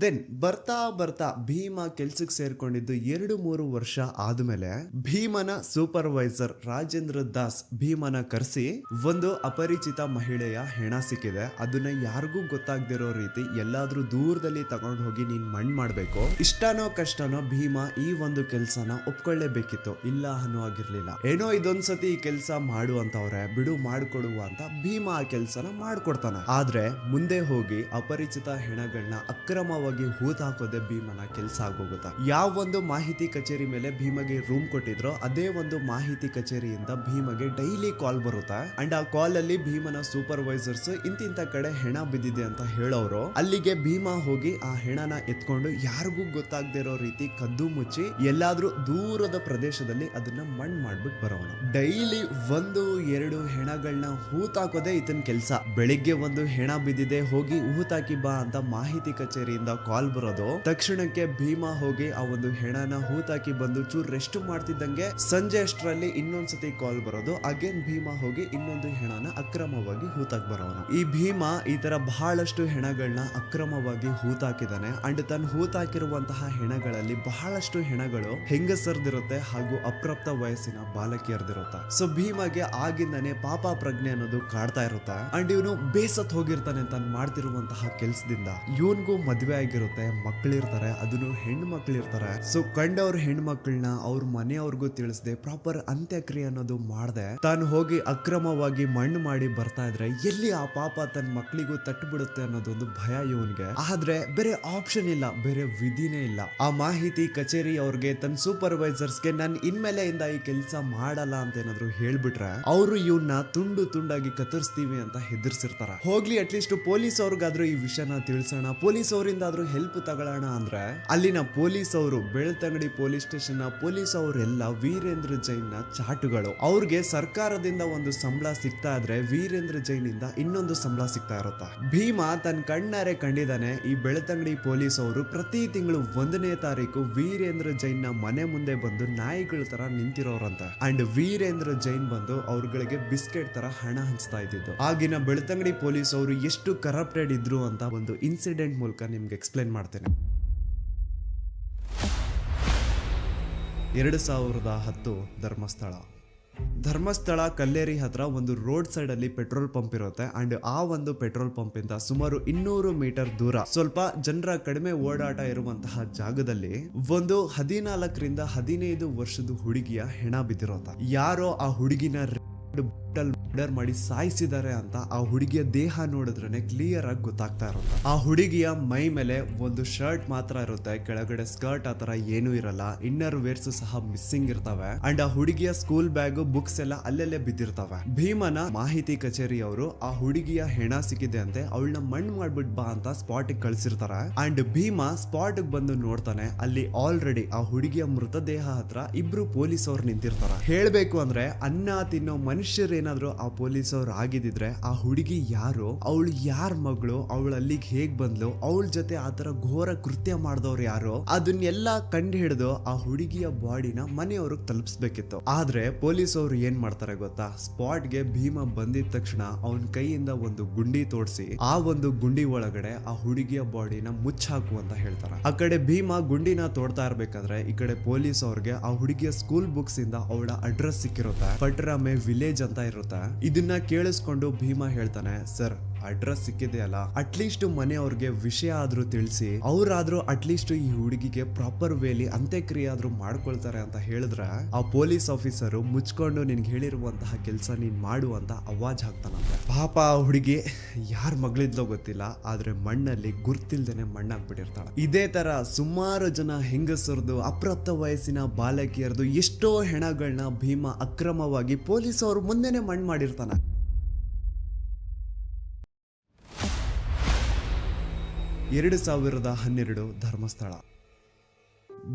ದೆನ್ ಬರ್ತಾ ಭೀಮ ಕೆಲ್ಸಕ್ಕೆ ಸೇರ್ಕೊಂಡಿದ್ದು 2-3 ವರ್ಷ ಆದ್ಮೇಲೆ ಭೀಮನ ಸೂಪರ್ವೈಸರ್ ರಾಜೇಂದ್ರ ದಾಸ್ ಭೀಮನ ಕರೆಸಿ ಒಂದು ಅಪರಿಚಿತ ಮಹಿಳೆಯ ಹೆಣ ಸಿಕ್ಕಿದೆ, ಅದನ್ನ ಯಾರಿಗೂ ಗೊತ್ತಾಗ್ದಿರೋ ರೀತಿ ಎಲ್ಲಾದ್ರೂ ದೂರದಲ್ಲಿ ತಗೊಂಡು ಹೋಗಿ ನೀನ್ ಮಣ್ಣು ಮಾಡ್ಬೇಕು. ಇಷ್ಟನೋ ಕಷ್ಟನೋ ಭೀಮ ಈ ಒಂದು ಕೆಲ್ಸನ ಒಪ್ಕೊಳ್ಳೇಬೇಕಿತ್ತು. ಇಲ್ಲ ಅನ್ನೋ ಆಗಿರ್ಲಿಲ್ಲ. ಏನೋ ಇದೊಂದ್ಸತಿ ಈ ಕೆಲ್ಸ ಮಾಡು ಅಂತವ್ರೆ ಬಿಡು ಮಾಡ್ಕೊಡುವ ಅಂತ ಭೀಮ ಆ ಕೆಲ್ಸನ ಮಾಡ್ಕೊಡ್ತಾನೆ. ಆದ್ರೆ ಮುಂದೆ ಹೋಗಿ ಅಪರಿಚಿತ ಹೆಣಗಳನ್ನ ಅಕ್ರಮವಾಗಿ ಹೂತ್ ಹಾಕೋದೆ ಭೀಮನ ಕೆಲಸ ಆಗೋಗುತ್ತಾ. ಯಾವ ಒಂದು ಮಾಹಿತಿ ಕಚೇರಿ ಮೇಲೆ ಭೀಮಗೆ ರೂಮ್ ಕೊಟ್ಟಿದ್ರೋ ಅದೇ ಒಂದು ಮಾಹಿತಿ ಕಚೇರಿಯಿಂದ ಭೀಮಗೆ ಡೈಲಿ ಕಾಲ್ ಬರುತ್ತಾ. ಅಂಡ್ ಆ ಕಾಲ್ ಅಲ್ಲಿ ಭೀಮನ ಸೂಪರ್ವೈಸರ್ಸ್ ಇಂತಿಂತ ಕಡೆ ಹೆಣ ಬಿದ್ದಿದೆ ಅಂತ ಹೇಳೋರು. ಅಲ್ಲಿಗೆ ಭೀಮ ಹೋಗಿ ಆ ಹೆಣನ ಎತ್ಕೊಂಡು ಯಾರಿಗೂ ಗೊತ್ತಾಗದೇ ಇರೋ ರೀತಿ ಕದ್ದು ಮುಚ್ಚಿ ಎಲ್ಲಾದ್ರೂ ದೂರದ ಪ್ರದೇಶದಲ್ಲಿ ಅದನ್ನ ಮಣ್ಣು ಮಾಡ್ಬಿಟ್ಟು ಬರೋನು. ಡೈಲಿ 1-2 ಹೆಣಗಳನ್ನ ಹೂತಾಕೋದೆ ಇದನ್ ಕೆಲ್ಸ. ಬೆಳಿಗ್ಗೆ ಒಂದು ಹೆಣ ಬಿದ್ದಿದೆ ಹೋಗಿ ಹೂತಾಕಿ ಬಾ ಅಂತ ಮಾಹಿತಿ ಕಚೇರಿಯಿಂದ ಕಾಲ್ ಬರೋದು. ತಕ್ಷಣಕ್ಕೆ ಭೀಮ ಹೋಗಿ ಆ ಒಂದು ಹೆಣನ ಹೂತಾಕಿ ಬಂದು ಚೂರ್ ರೆಸ್ಟ್ ಮಾಡ್ತಿದ್ದಂಗೆ ಸಂಜೆ ಅಷ್ಟರಲ್ಲಿ ಇನ್ನೊಂದ್ಸತಿ ಕಾಲ್ ಬರೋದು. ಅಗೇನ್ ಭೀಮ ಹೋಗಿ ಇನ್ನೊಂದು ಹೆಣನ ಅಕ್ರಮವಾಗಿ ಹೂತಾಕ್ ಬರೋನು. ಈ ಭೀಮ ಈ ತರ ಬಹಳಷ್ಟು ಹೆಣಗಳನ್ನ ಅಕ್ರಮವಾಗಿ ಹೂತಾಕಿದಾನೆ. ಅಂಡ್ ತನ್ನ ಹೂತಾಕಿರುವಂತಹ ಹೆಣಗಳಲ್ಲಿ ಬಹಳಷ್ಟು ಹೆಣಗಳು ಹೆಂಗಸರ್ದಿರುತ್ತೆ ಹಾಗೂ ಅಪ್ರಾಪ್ತ ವಯಸ್ಸಿನ ಬಾಲಕಿಯರ್ದಿರುತ್ತೆ. ಸೊ ಭೀಮಗೆ ಆಗಿಂದಾನೆ ಪಾಪ ಪ್ರಜ್ಞೆ ಅನ್ನೋದು ಕಾಡ್ತಾ ಇರುತ್ತೆ. ಅಂಡ್ ಇವನು ಬೇಸತ್ ಹೋಗಿರ್ತಾನೆ ತಾನು ಮಾಡ್ತಿರುವಂತಹ ಕೆಲ್ಸದಿಂದ. ಇವನ್ಗೂ ಮದ್ವೆ ಆಗಿರುತ್ತೆ, ಮಕ್ಕಳಿರ್ತಾರೆ, ಅದನ್ನು ಹೆಣ್ಣು ಮಕ್ಕಳಿರ್ತಾರೆ. ಸೊ ಕಂಡವ್ರ ಹೆಣ್ಮಕ್ಳನ್ನ ಅವ್ರ ಮನೆಯವ್ರಿಗೂ ತಿಳಿಸದೆ ಪ್ರಾಪರ್ ಅಂತ್ಯಕ್ರಿಯೆ ಅನ್ನೋದು ಮಾಡದೆ ತಾನು ಹೋಗಿ ಅಕ್ರಮವಾಗಿ ಮಣ್ಣು ಮಾಡಿ ಬರ್ತಾ ಇದ್ರೆ ಎಲ್ಲಿ ಆ ಪಾಪ ತನ್ನ ಮಕ್ಕಳಿಗೂ ತಟ್ಟುಬಿಡುತ್ತೆ ಅನ್ನೋದೊಂದು ಭಯ ಇವನ್ಗೆ. ಆದ್ರೆ ಬೇರೆ ಆಪ್ಷನ್ ಇಲ್ಲ, ಬೇರೆ ವಿಧಿನೇ ಇಲ್ಲ. ಆ ಮಾಹಿತಿ ಕಚೇರಿ ಅವ್ರಿಗೆ ತನ್ನ ಸೂಪರ್ವೈಸರ್ಸ್ಗೆ ನಾನು ಇನ್ಮೇಲೆಯಿಂದ ಈ ಕೆಲಸ ಮಾಡಲ್ಲ ಅಂತ ಏನಾದ್ರು ಹೇಳ್ಬಿಟ್ರೆ ಅವರು ಇವನ್ನ ತುಂಡಾಗಿ ಕತ್ತರಿಸ್ತೀವಿ ಅಂತ ಹೆದರ್ಸಿರ್ತಾರ. ಹೋಗ್ಲಿ ಅಟ್ಲೀಸ್ಟ್ ಪೊಲೀಸ್ ಅವ್ರಿಗಾದ್ರೂ ಈ ವಿಷಯನ ತಿಳಿಸೋಣ, ಪೊಲೀಸ್ ಅವರಿಂದ ಹೆಲ್ಪ್ ತಗೊಳ್ಳೋಣ ಅಂದ್ರೆ ಅಲ್ಲಿನ ಪೊಲೀಸ್ ಅವರು ಬೆಳ್ತಂಗಡಿ ಪೊಲೀಸ್ ಸ್ಟೇಷನ್ ನ ಪೊಲೀಸ್ ಅವರೆಲ್ಲ ವೀರೇಂದ್ರ ಜೈನ್ ನ ಚಾಟುಗಳು. ಅವ್ರಿಗೆ ಸರ್ಕಾರದಿಂದ ಒಂದು ಸಂಬಳ ಸಿಗ್ತಾ ಇದ್ರೆ ವೀರೇಂದ್ರ ಜೈನ್ ಇಂದ ಇನ್ನೊಂದು ಸಂಬಳ ಸಿಗ್ತಾ ಇರುತ್ತೆ. ಭೀಮ ತನ್ನ ಕಣ್ಣಾರೆ ಕಂಡಿದ್ದಾನೆ ಈ ಬೆಳ್ತಂಗಡಿ ಪೊಲೀಸ್ ಅವರು ಪ್ರತಿ ತಿಂಗಳು 1ನೇ ತಾರೀಕು ವೀರೇಂದ್ರ ಜೈನ್ ನ ಮನೆ ಮುಂದೆ ಬಂದು ನಾಯಿಗಳ ತರ ನಿಂತಿರೋರಂತೆ. ಅಂಡ್ ವೀರೇಂದ್ರ ಜೈನ್ ಬಂದು ಅವ್ರಗಳಿಗೆ ಬಿಸ್ಕೆಟ್ ತರ ಹಣ ಹಂಚ್ತಾ ಇದ್ದಿದ್ದು. ಆಗಿನ ಬೆಳ್ತಂಗಡಿ ಪೊಲೀಸ್ ಅವರು ಎಷ್ಟು ಕರಪ್ಟೆಡ್ ಇದ್ರು ಅಂತ ಒಂದು ಇನ್ಸಿಡೆಂಟ್ ಮೂಲಕ ನಿಮ್ಗೆ ಎಕ್ಸ್ಪ್ಲೇನ್ ಮಾಡ್ತೇನೆ. 2010 ಧರ್ಮಸ್ಥಳ ಕಲ್ಲೇರಿ ಹತ್ರ ಒಂದು ರೋಡ್ ಸೈಡ್ ಅಲ್ಲಿ ಪೆಟ್ರೋಲ್ ಪಂಪ್ ಇರುತ್ತೆ ಅಂಡ್ ಆ ಒಂದು ಪೆಟ್ರೋಲ್ ಪಂಪ್ ಇಂದ ಸುಮಾರು 200 ಮೀಟರ್ ದೂರ ಸ್ವಲ್ಪ ಜನರ ಕಡಿಮೆ ಓಡಾಟ ಇರುವಂತಹ ಜಾಗದಲ್ಲಿ ಒಂದು 14 ರಿಂದ 15 ವರ್ಷದ ಹುಡುಗಿಯ ಹೆಣ ಬಿದ್ದಿರೋತ. ಯಾರೋ ಆ ಹುಡುಗಿನ ಮರ್ಡರ್ ಮಾಡಿ ಸಾಯಿಸಿದ್ದಾರೆ ಅಂತ ಆ ಹುಡುಗಿಯ ದೇಹ ನೋಡಿದ್ರೆ ಕ್ಲಿಯರ್ ಆಗಿ ಗೊತ್ತಾಗ್ತಾ ಇರುತ್ತೆ. ಆ ಹುಡುಗಿಯ ಮೈ ಮೇಲೆ ಒಂದು ಶರ್ಟ್ ಮಾತ್ರ ಇರುತ್ತೆ, ಕೆಳಗಡೆ ಸ್ಕರ್ಟ್ ಆತರ ಏನೂ ಇರಲ್ಲ, ಇನ್ನರ್ ವೇರ್ಸ್ ಸಹ ಮಿಸ್ಸಿಂಗ್ ಇರ್ತವೆ ಅಂಡ್ ಆ ಹುಡುಗಿಯ ಸ್ಕೂಲ್ ಬ್ಯಾಗ್ ಬುಕ್ಸ್ ಎಲ್ಲ ಅಲ್ಲೆಲ್ಲೇ ಬಿದ್ದಿರ್ತವೆ. ಭೀಮನ ಮಾಹಿತಿ ಕಚೇರಿ ಅವರು ಆ ಹುಡುಗಿಯ ಹೆಣ ಸಿಕ್ಕಿದೆ ಅಂತೆ, ಅವಳನ್ನ ಮಣ್ಣು ಮಾಡ್ಬಿಟ್ ಬಾ ಅಂತ ಸ್ಪಾಟ್ ಕಳ್ಸಿರ್ತಾರೆ ಅಂಡ್ ಭೀಮ ಸ್ಪಾಟ್ ಬಂದು ನೋಡ್ತಾನೆ. ಅಲ್ಲಿ ಆಲ್ರೆಡಿ ಆ ಹುಡುಗಿಯ ಮೃತದೇಹ ಹತ್ರ ಇಬ್ರು ಪೊಲೀಸ್ ಅವ್ರು ನಿಂತಿರ್ತಾರೆ. ಹೇಳ್ಬೇಕು ಅಂದ್ರೆ ಅನ್ನ ತಿನ್ನೋ ಮನುಷ್ಯರೇನಾದ್ರು ಆ ಪೊಲೀಸ್ ಅವ್ರು ಆಗಿದ್ರೆ ಆ ಹುಡುಗಿ ಯಾರು, ಅವಳು ಯಾರ ಮಗಳು, ಅವಳು ಅಲ್ಲಿಗೆ ಹೇಗ್ ಬಂದ್ಲು, ಅವಳ ಜೊತೆ ಆತರ ಘೋರ ಕೃತ್ಯ ಮಾಡಿದವ್ರು ಯಾರು, ಅದನ್ನೆಲ್ಲ ಕಂಡು ಹಿಡಿದು ಆ ಹುಡುಗಿಯ ಬಾಡಿನ ಮನೆಯವ್ರಿಗೆ ತಲುಪಿಸ್ಬೇಕಿತ್ತು. ಆದ್ರೆ ಪೊಲೀಸ್ ಅವರು ಏನ್ ಮಾಡ್ತಾರೆ ಗೊತ್ತಾ, ಸ್ಪಾಟ್ಗೆ ಭೀಮ ಬಂದಿದ ತಕ್ಷಣ ಅವನ ಕೈಯಿಂದ ಒಂದು ಗುಂಡಿ ತೋಡಿಸಿ ಆ ಒಂದು ಗುಂಡಿ ಒಳಗಡೆ ಆ ಹುಡುಗಿಯ ಬಾಡಿನ ಮುಚ್ಚಾಕು ಅಂತ ಹೇಳ್ತಾರೆ. ಆ ಕಡೆ ಭೀಮ ಗುಂಡಿನ ತೋಡ್ತಾ ಇರ್ಬೇಕಾದ್ರೆ ಈ ಕಡೆ ಪೊಲೀಸ್ ಅವ್ರಿಗೆ ಆ ಹುಡುಗಿಯ ಸ್ಕೂಲ್ ಬುಕ್ಸ್ ಇಂದ ಅವಳ ಅಡ್ರೆಸ್ ಸಿಕ್ಕಿರುತ್ತೆ, ಪಟ್ರಾಮೆ ವಿಲೇಜ್ ಅಂತ ಇರುತ್ತೆ. ಇದನ್ನ ಕೇಳಿಸ್ಕೊಂಡು ಭೀಮ ಹೇಳ್ತಾನೆ, ಸರ್ ಅಡ್ರೆಸ್ ಸಿಕ್ಕಿದೆ ಅಲ್ಲ, ಅಟ್ಲೀಸ್ಟ್ ಮನೆಯವ್ರಿಗೆ ವಿಷಯ ಆದ್ರೂ ತಿಳಿಸಿ, ಅವ್ರಾದ್ರೂ ಅಟ್ಲೀಸ್ಟ್ ಈ ಹುಡುಗಿಗೆ ಪ್ರಾಪರ್ ವೇಲಿ ಅಂತ್ಯಕ್ರಿಯೆ ಆದ್ರೂ ಮಾಡ್ಕೊಳ್ತಾರೆ ಅಂತ ಹೇಳಿದ್ರೆ ಆ ಪೊಲೀಸ್ ಆಫೀಸರು ಮುಚ್ಕೊಂಡು ನಿನ್ಗೆ ಹೇಳಿರುವಂತಹ ಕೆಲಸ ನೀನ್ ಮಾಡು ಅಂತ ಅವಾಜ್ ಹಾಕ್ತಾನಂತೆ. ಪಾಪ ಆ ಹುಡುಗಿ ಯಾರ ಮಗಳಿದ್ಲೋ ಗೊತ್ತಿಲ್ಲ, ಆದ್ರೆ ಮಣ್ಣಲ್ಲಿ ಗುರ್ತಿಲ್ದೇನೆ ಮಣ್ಣಾಗ್ಬಿಟ್ಟಿರ್ತಾಳೆ. ಇದೇ ತರ ಸುಮಾರು ಜನ ಹೆಂಗಸರದು ಅಪ್ರಾಪ್ತ ವಯಸ್ಸಿನ ಬಾಲಕಿಯರದು ಎಷ್ಟೋ ಹೆಣಗಳನ್ನ ಭೀಮ ಅಕ್ರಮವಾಗಿ ಪೊಲೀಸ್ ಅವರು ಮುಂದೆನೆ ಮಣ್ಣು ಮಾಡಿರ್ತಾನೆ. 2012 ಧರ್ಮಸ್ಥಳ.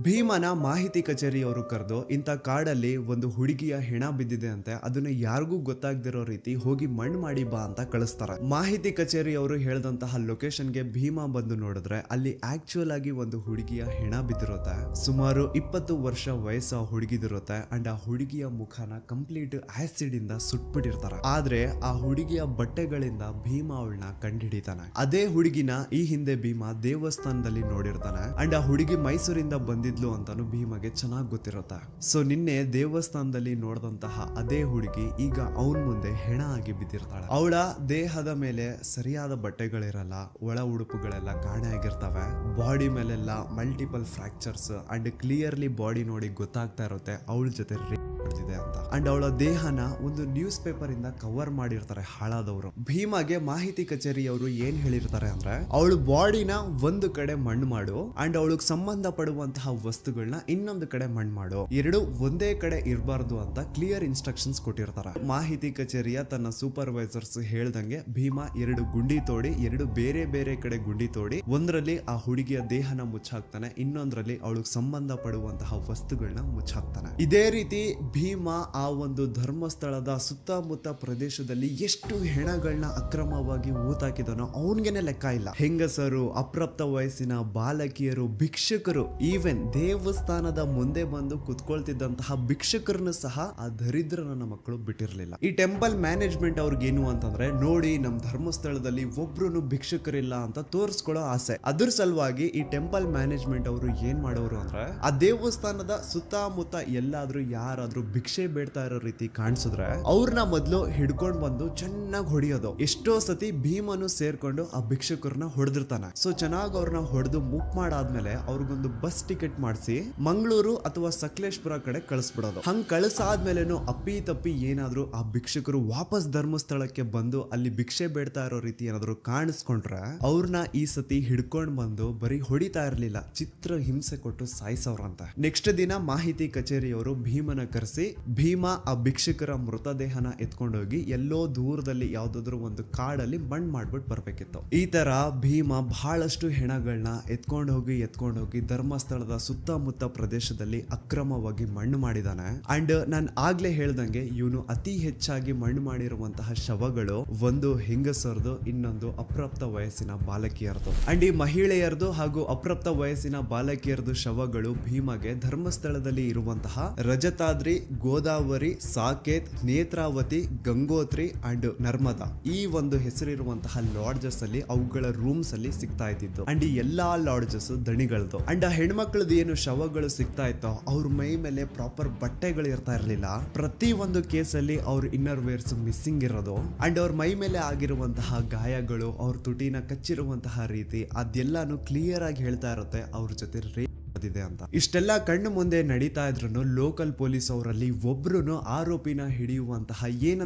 ಭೀಮನ ಮಾಹಿತಿ ಕಚೇರಿಯವರು ಕರೆದು ಇಂಥ ಕಾಡಲ್ಲಿ ಒಂದು ಹುಡುಗಿಯ ಹೆಣ ಬಿದ್ದಿದೆ ಅಂತೆ, ಅದನ್ನ ಯಾರಿಗೂ ಗೊತ್ತಾಗ್ದಿರೋ ರೀತಿ ಹೋಗಿ ಮಣ್ಣು ಮಾಡಿ ಬಾ ಅಂತ ಕಳಿಸ್ತಾರೆ. ಮಾಹಿತಿ ಕಚೇರಿಯವರು ಹೇಳಿದಂತಹ ಲೊಕೇಶನ್ಗೆ ಭೀಮ ಬಂದು ನೋಡಿದ್ರೆ ಅಲ್ಲಿ ಆಕ್ಚುಯಲ್ ಆಗಿ ಒಂದು ಹುಡುಗಿಯ ಹೆಣ ಬಿದ್ದಿರುತ್ತೆ. ಸುಮಾರು 20 ವರ್ಷ ವಯಸ್ಸು ಆ ಹುಡುಗಿದಿರುತ್ತೆ ಅಂಡ್ ಆ ಹುಡುಗಿಯ ಮುಖನ ಕಂಪ್ಲೀಟ್ ಆಸಿಡ್ ಇಂದ ಸುಟ್ಬಿಟ್ಟಿರ್ತಾರೆ. ಆದ್ರೆ ಆ ಹುಡುಗಿಯ ಬಟ್ಟೆಗಳಿಂದ ಭೀಮ ಅವಳನ್ನ ಕಂಡುಹಿಡಿತಾನೆ. ಅದೇ ಹುಡುಗಿನ ಈ ಹಿಂದೆ ಭೀಮ ದೇವಸ್ಥಾನದಲ್ಲಿ ನೋಡಿರ್ತಾನೆ ಅಂಡ್ ಆ ಹುಡುಗಿ ಮೈಸೂರಿಂದ ಬಂದಿದ್ಲು ಅಂತಾನು ಭೀಮಗೆ ಚೆನ್ನಾಗಿ ಗೊತ್ತಿರುತ್ತೆ. ಸೊ ನಿನ್ನೆ ದೇವಸ್ಥಾನದಲ್ಲಿ ನೋಡಿದಂತಹ ಅದೇ ಹುಡುಗಿ ಈಗ ಅವನ್ ಮುಂದೆ ಹೆಣ ಆಗಿ ಬಿದ್ದಿರ್ತಾಳೆ. ಅವಳ ದೇಹದ ಮೇಲೆ ಸರಿಯಾದ ಬಟ್ಟೆಗಳಿರಲ್ಲ, ಒಳ ಉಡುಪುಗಳೆಲ್ಲ ಕಾಣೆ ಆಗಿರ್ತವೆ, ಬಾಡಿ ಮೇಲೆಲ್ಲ multiple fractures and clearly body ನೋಡಿ ಗೊತ್ತಾಗ್ತಾ ಇರುತ್ತೆ ಅವಳ ಜೊತೆ ರೇಪ್ ನಡೆದಿದೆ ಅಂತ. ಅಂಡ್ ಅವಳ ದೇಹನ ಒಂದು ನ್ಯೂಸ್ ಪೇಪರ್ ಇಂದ ಕವರ್ ಮಾಡಿರ್ತಾರೆ ಹಾಳಾದವರು. ಭೀಮಗೆ ಮಾಹಿತಿ ಕಚೇರಿಯವರು ಏನ್ ಹೇಳಿರ್ತಾರೆ ಅಂದ್ರೆ ಅವಳ ಬಾಡಿನ ಒಂದು ಕಡೆ ಮಣ್ಣು ಮಾಡು ಅಂಡ್ ಅವಳಿಗೆ ಸಂಬಂಧ ಪಡುವಂತಹ ವಸ್ತುಗಳನ್ನ ಇನ್ನೊಂದು ಕಡೆ ಮಣ್ಣು ಮಾಡು, ಎರಡು ಒಂದೇ ಕಡೆ ಇರಬಾರ್ದು ಅಂತ ಕ್ಲಿಯರ್ ಇನ್ಸ್ಟ್ರಕ್ಷನ್ಸ್ ಕೊಟ್ಟಿರ್ತಾರೆ. ಮಾಹಿತಿ ಕಚೇರಿಯ ತನ್ನ ಸೂಪರ್ವೈಸರ್ಸ್ ಹೇಳ್ದಂಗೆ ಭೀಮ 2 ಗುಂಡಿ ತೋಡಿ 2 ಬೇರೆ ಬೇರೆ ಕಡೆ ಗುಂಡಿ ತೋಡಿ ಒಂದರಲ್ಲಿ ಆ ಹುಡುಗಿಯ ದೇಹನ ಮುಚ್ಚಾಕ್ತಾನೆ, ಇನ್ನೊಂದರಲ್ಲಿ ಅವಳಿಗೆ ಸಂಬಂಧ ಪಡುವಂತಹ ವಸ್ತುಗಳನ್ನ ಮುಚ್ಚಾಕ್ತಾನೆ. ಇದೇ ರೀತಿ ಭೀಮ ಆ ಒಂದು ಧರ್ಮಸ್ಥಳದ ಸುತ್ತಮುತ್ತ ಪ್ರದೇಶದಲ್ಲಿ ಎಷ್ಟು ಹೆಣಗಳನ್ನ ಅಕ್ರಮವಾಗಿ ಊತಾಕಿದನೋ ಅವನ್ಗೆನೆ ಲೆಕ್ಕ ಇಲ್ಲ. ಹೆಂಗಸರು, ಅಪ್ರಾಪ್ತ ವಯಸ್ಸಿನ ಬಾಲಕಿಯರು, ಭಿಕ್ಷುಕರು, ಈವನ್ ದೇವಸ್ಥಾನದ ಮುಂದೆ ಬಂದು ಕುತ್ಕೊಳ್ತಿದ್ದಂತಹ ಭಿಕ್ಷುಕರನ್ನು ಸಹ ಆ ದರಿದ್ರ ನನ್ನ ಮಕ್ಕಳು ಬಿಟ್ಟಿರ್ಲಿಲ್ಲ. ಈ ಟೆಂಪಲ್ ಮ್ಯಾನೇಜ್ಮೆಂಟ್ ಅವ್ರಿಗೇನು ಅಂತಂದ್ರೆ ನೋಡಿ ನಮ್ ಧರ್ಮಸ್ಥಳದಲ್ಲಿ ಒಬ್ರು ಭಿಕ್ಷುಕರಿಲ್ಲ ಅಂತ ತೋರಿಸ್ಕೊಳ್ಳೋ ಆಸೆ. ಅದ್ರ ಸಲುವಾಗಿ ಈ ಟೆಂಪಲ್ ಮ್ಯಾನೇಜ್ಮೆಂಟ್ ಅವರು ಏನ್ ಮಾಡೋರು ಅಂದ್ರೆ ಆ ದೇವಸ್ಥಾನದ ಸುತ್ತಮುತ್ತ ಎಲ್ಲಾದ್ರೂ ಯಾರಾದ್ರೂ ಭಿಕ್ಷೆ ಬೇಡ್ತಾ ಇರೋ ರೀತಿ ಕಾಣಿಸಿದ್ರೆ ಅವ್ರನ್ನ ಮೊದ್ಲು ಹಿಡ್ಕೊಂಡ್ ಬಂದು ಚೆನ್ನಾಗಿ ಹೊಡಿಯೋದು. ಎಷ್ಟೋ ಸತಿ ಭೀಮನು ಸೇರ್ಕೊಂಡು ಆ ಭಿಕ್ಷುಕರನ್ನ ಹೊಡೆದಿರ್ತಾನೆ. ಸೊ ಚೆನ್ನಾಗಿ ಅವ್ರನ್ನ ಹೊಡೆದು ಮುಕ್ ಮಾಡಾದ್ಮೇಲೆ ಅವ್ರಿಗೊಂದು ಬಸ್ ಟಿಕೆಟ್ ಮಾಡಿಸಿ ಮಂಗಳೂರು ಅಥವಾ ಸಕಲೇಶ್ಪುರ ಕಡೆ ಕಳಿಸ್ಬಿಡೋದು. ಹಂಗ್ ಕಳಿಸಾದ್ಮೇಲೆನು ಅಪ್ಪಿ ತಪ್ಪಿ ಏನಾದ್ರೂ ಆ ಭಿಕ್ಷುಕರು ವಾಪಸ್ ಧರ್ಮಸ್ಥಳಕ್ಕೆ ಬಂದು ಅಲ್ಲಿ ಭಿಕ್ಷೆ ಬೇಡ್ತಾ ಇರೋ ರೀತಿ ಏನಾದ್ರು ಕಾಣಿಸ್ಕೊಂಡ್ರೆ ಅವ್ರನ್ನ ಈ ಸತಿ ಹಿಡ್ಕೊಂಡ್ ಬಂದು ಬರೀ ಹೊಡಿತಾ ಇರ್ಲಿಲ್ಲ, ಚಿತ್ರ ಹಿಂಸೆ ಕೊಟ್ಟು ಸಾಯಿಸವ್ರಂತ. ನೆಕ್ಸ್ಟ್ ದಿನ ಮಾಹಿತಿ ಕಚೇರಿಯವರು ಭೀಮನ ಕರೆಸಿ ಭೀಮ ಆ ಭಿಕ್ಷುಕರ ಮೃತದೇಹನ ಎತ್ಕೊಂಡೋಗಿ ಎಲ್ಲೋ ದೂರದಲ್ಲಿ ಯಾವ್ದಾದ್ರು ಒಂದು ಕಾಡಲ್ಲಿ ಮಣ್ಣು ಮಾಡ್ಬಿಟ್ಟು ಬರ್ಬೇಕಿತ್ತು. ಈ ತರ ಭೀಮ ಬಹಳಷ್ಟು ಹೆಣಗಳನ್ನ ಎತ್ಕೊಂಡು ಹೋಗಿ ಧರ್ಮಸ್ಥಳದ ಸುತ್ತಮುತ್ತ ಪ್ರದೇಶದಲ್ಲಿ ಅಕ್ರಮವಾಗಿ ಮಣ್ಣು ಮಾಡಿದಾನೆ. ಅಂಡ್ ನಾನು ಆಗ್ಲೇ ಹೇಳ್ದಂಗೆ ಇವನು ಅತಿ ಹೆಚ್ಚಾಗಿ ಮಣ್ಣು ಮಾಡಿರುವಂತಹ ಶವಗಳು ಒಂದು ಹೆಂಗಸರದು, ಇನ್ನೊಂದು ಅಪ್ರಾಪ್ತ ವಯಸ್ಸಿನ ಬಾಲಕಿಯರದು. ಅಂಡ್ ಈ ಮಹಿಳೆಯರದು ಹಾಗೂ ಅಪ್ರಾಪ್ತ ವಯಸ್ಸಿನ ಬಾಲಕಿಯರದು ಶವಗಳು ಭೀಮಗೆ ಧರ್ಮಸ್ಥಳದಲ್ಲಿ ಇರುವಂತಹ ರಜತಾದ್ರಿ ಗೋದಾವರಿ, ಸಾಕೇತ್, ನೇತ್ರಾವತಿ, ಗಂಗೋತ್ರಿ ಅಂಡ್ ನರ್ಮದಾ ಈ ಒಂದು ಹೆಸರಿರುವಂತಹ ಲಾಡ್ಜಸ್ ಅಲ್ಲಿ ಅವುಗಳ ರೂಮ್ಸ್ ಅಲ್ಲಿ ಸಿಗ್ತಾ ಇದ್ದಿದ್ದು. ಅಂಡ್ ಈ ಎಲ್ಲಾ ಲಾಡ್ಜಸ್ ದಣಿಗಳದು. ಅಂಡ್ ಆ ಹೆಣ್ಮಕ್ಳದ್ದು ಏನು ಶವಗಳು ಸಿಗ್ತಾ ಇತ್ತೋ ಅವ್ರ ಮೈ ಮೇಲೆ ಪ್ರಾಪರ್ ಬಟ್ಟೆಗಳು ಇರ್ತಾ ಇರ್ಲಿಲ್ಲ. ಪ್ರತಿ ಒಂದು ಕೇಸಲ್ಲಿ ಅವ್ರ ಇನ್ನರ್ ವೇರ್ಸ್ ಮಿಸ್ಸಿಂಗ್ ಇರೋದು ಅಂಡ್ ಅವ್ರ ಮೈ ಮೇಲೆ ಆಗಿರುವಂತಹ ಗಾಯಗಳು, ಅವ್ರ ತುಟಿನ ಕಚ್ಚಿರುವಂತಹ ರೀತಿ ಅದೆಲ್ಲಾನು ಕ್ಲಿಯರ್ ಆಗಿ ಹೇಳ್ತಾ ಇರುತ್ತೆ ಅವ್ರ ಜೊತೆ ರೇಪ್ ಆಗಿದೆ ಅಂತ. ಇಷ್ಟೆಲ್ಲ ಕಣ್ಣು ಮುಂದೆ ನಡೀತಾ ಇದ್ರು ಲೋಕಲ್ ಪೊಲೀಸ್ ಅವರಲ್ಲಿ ಒಬ್ರು ಆರೋಪಿನ ಹಿಡಿಯುವಂತಹ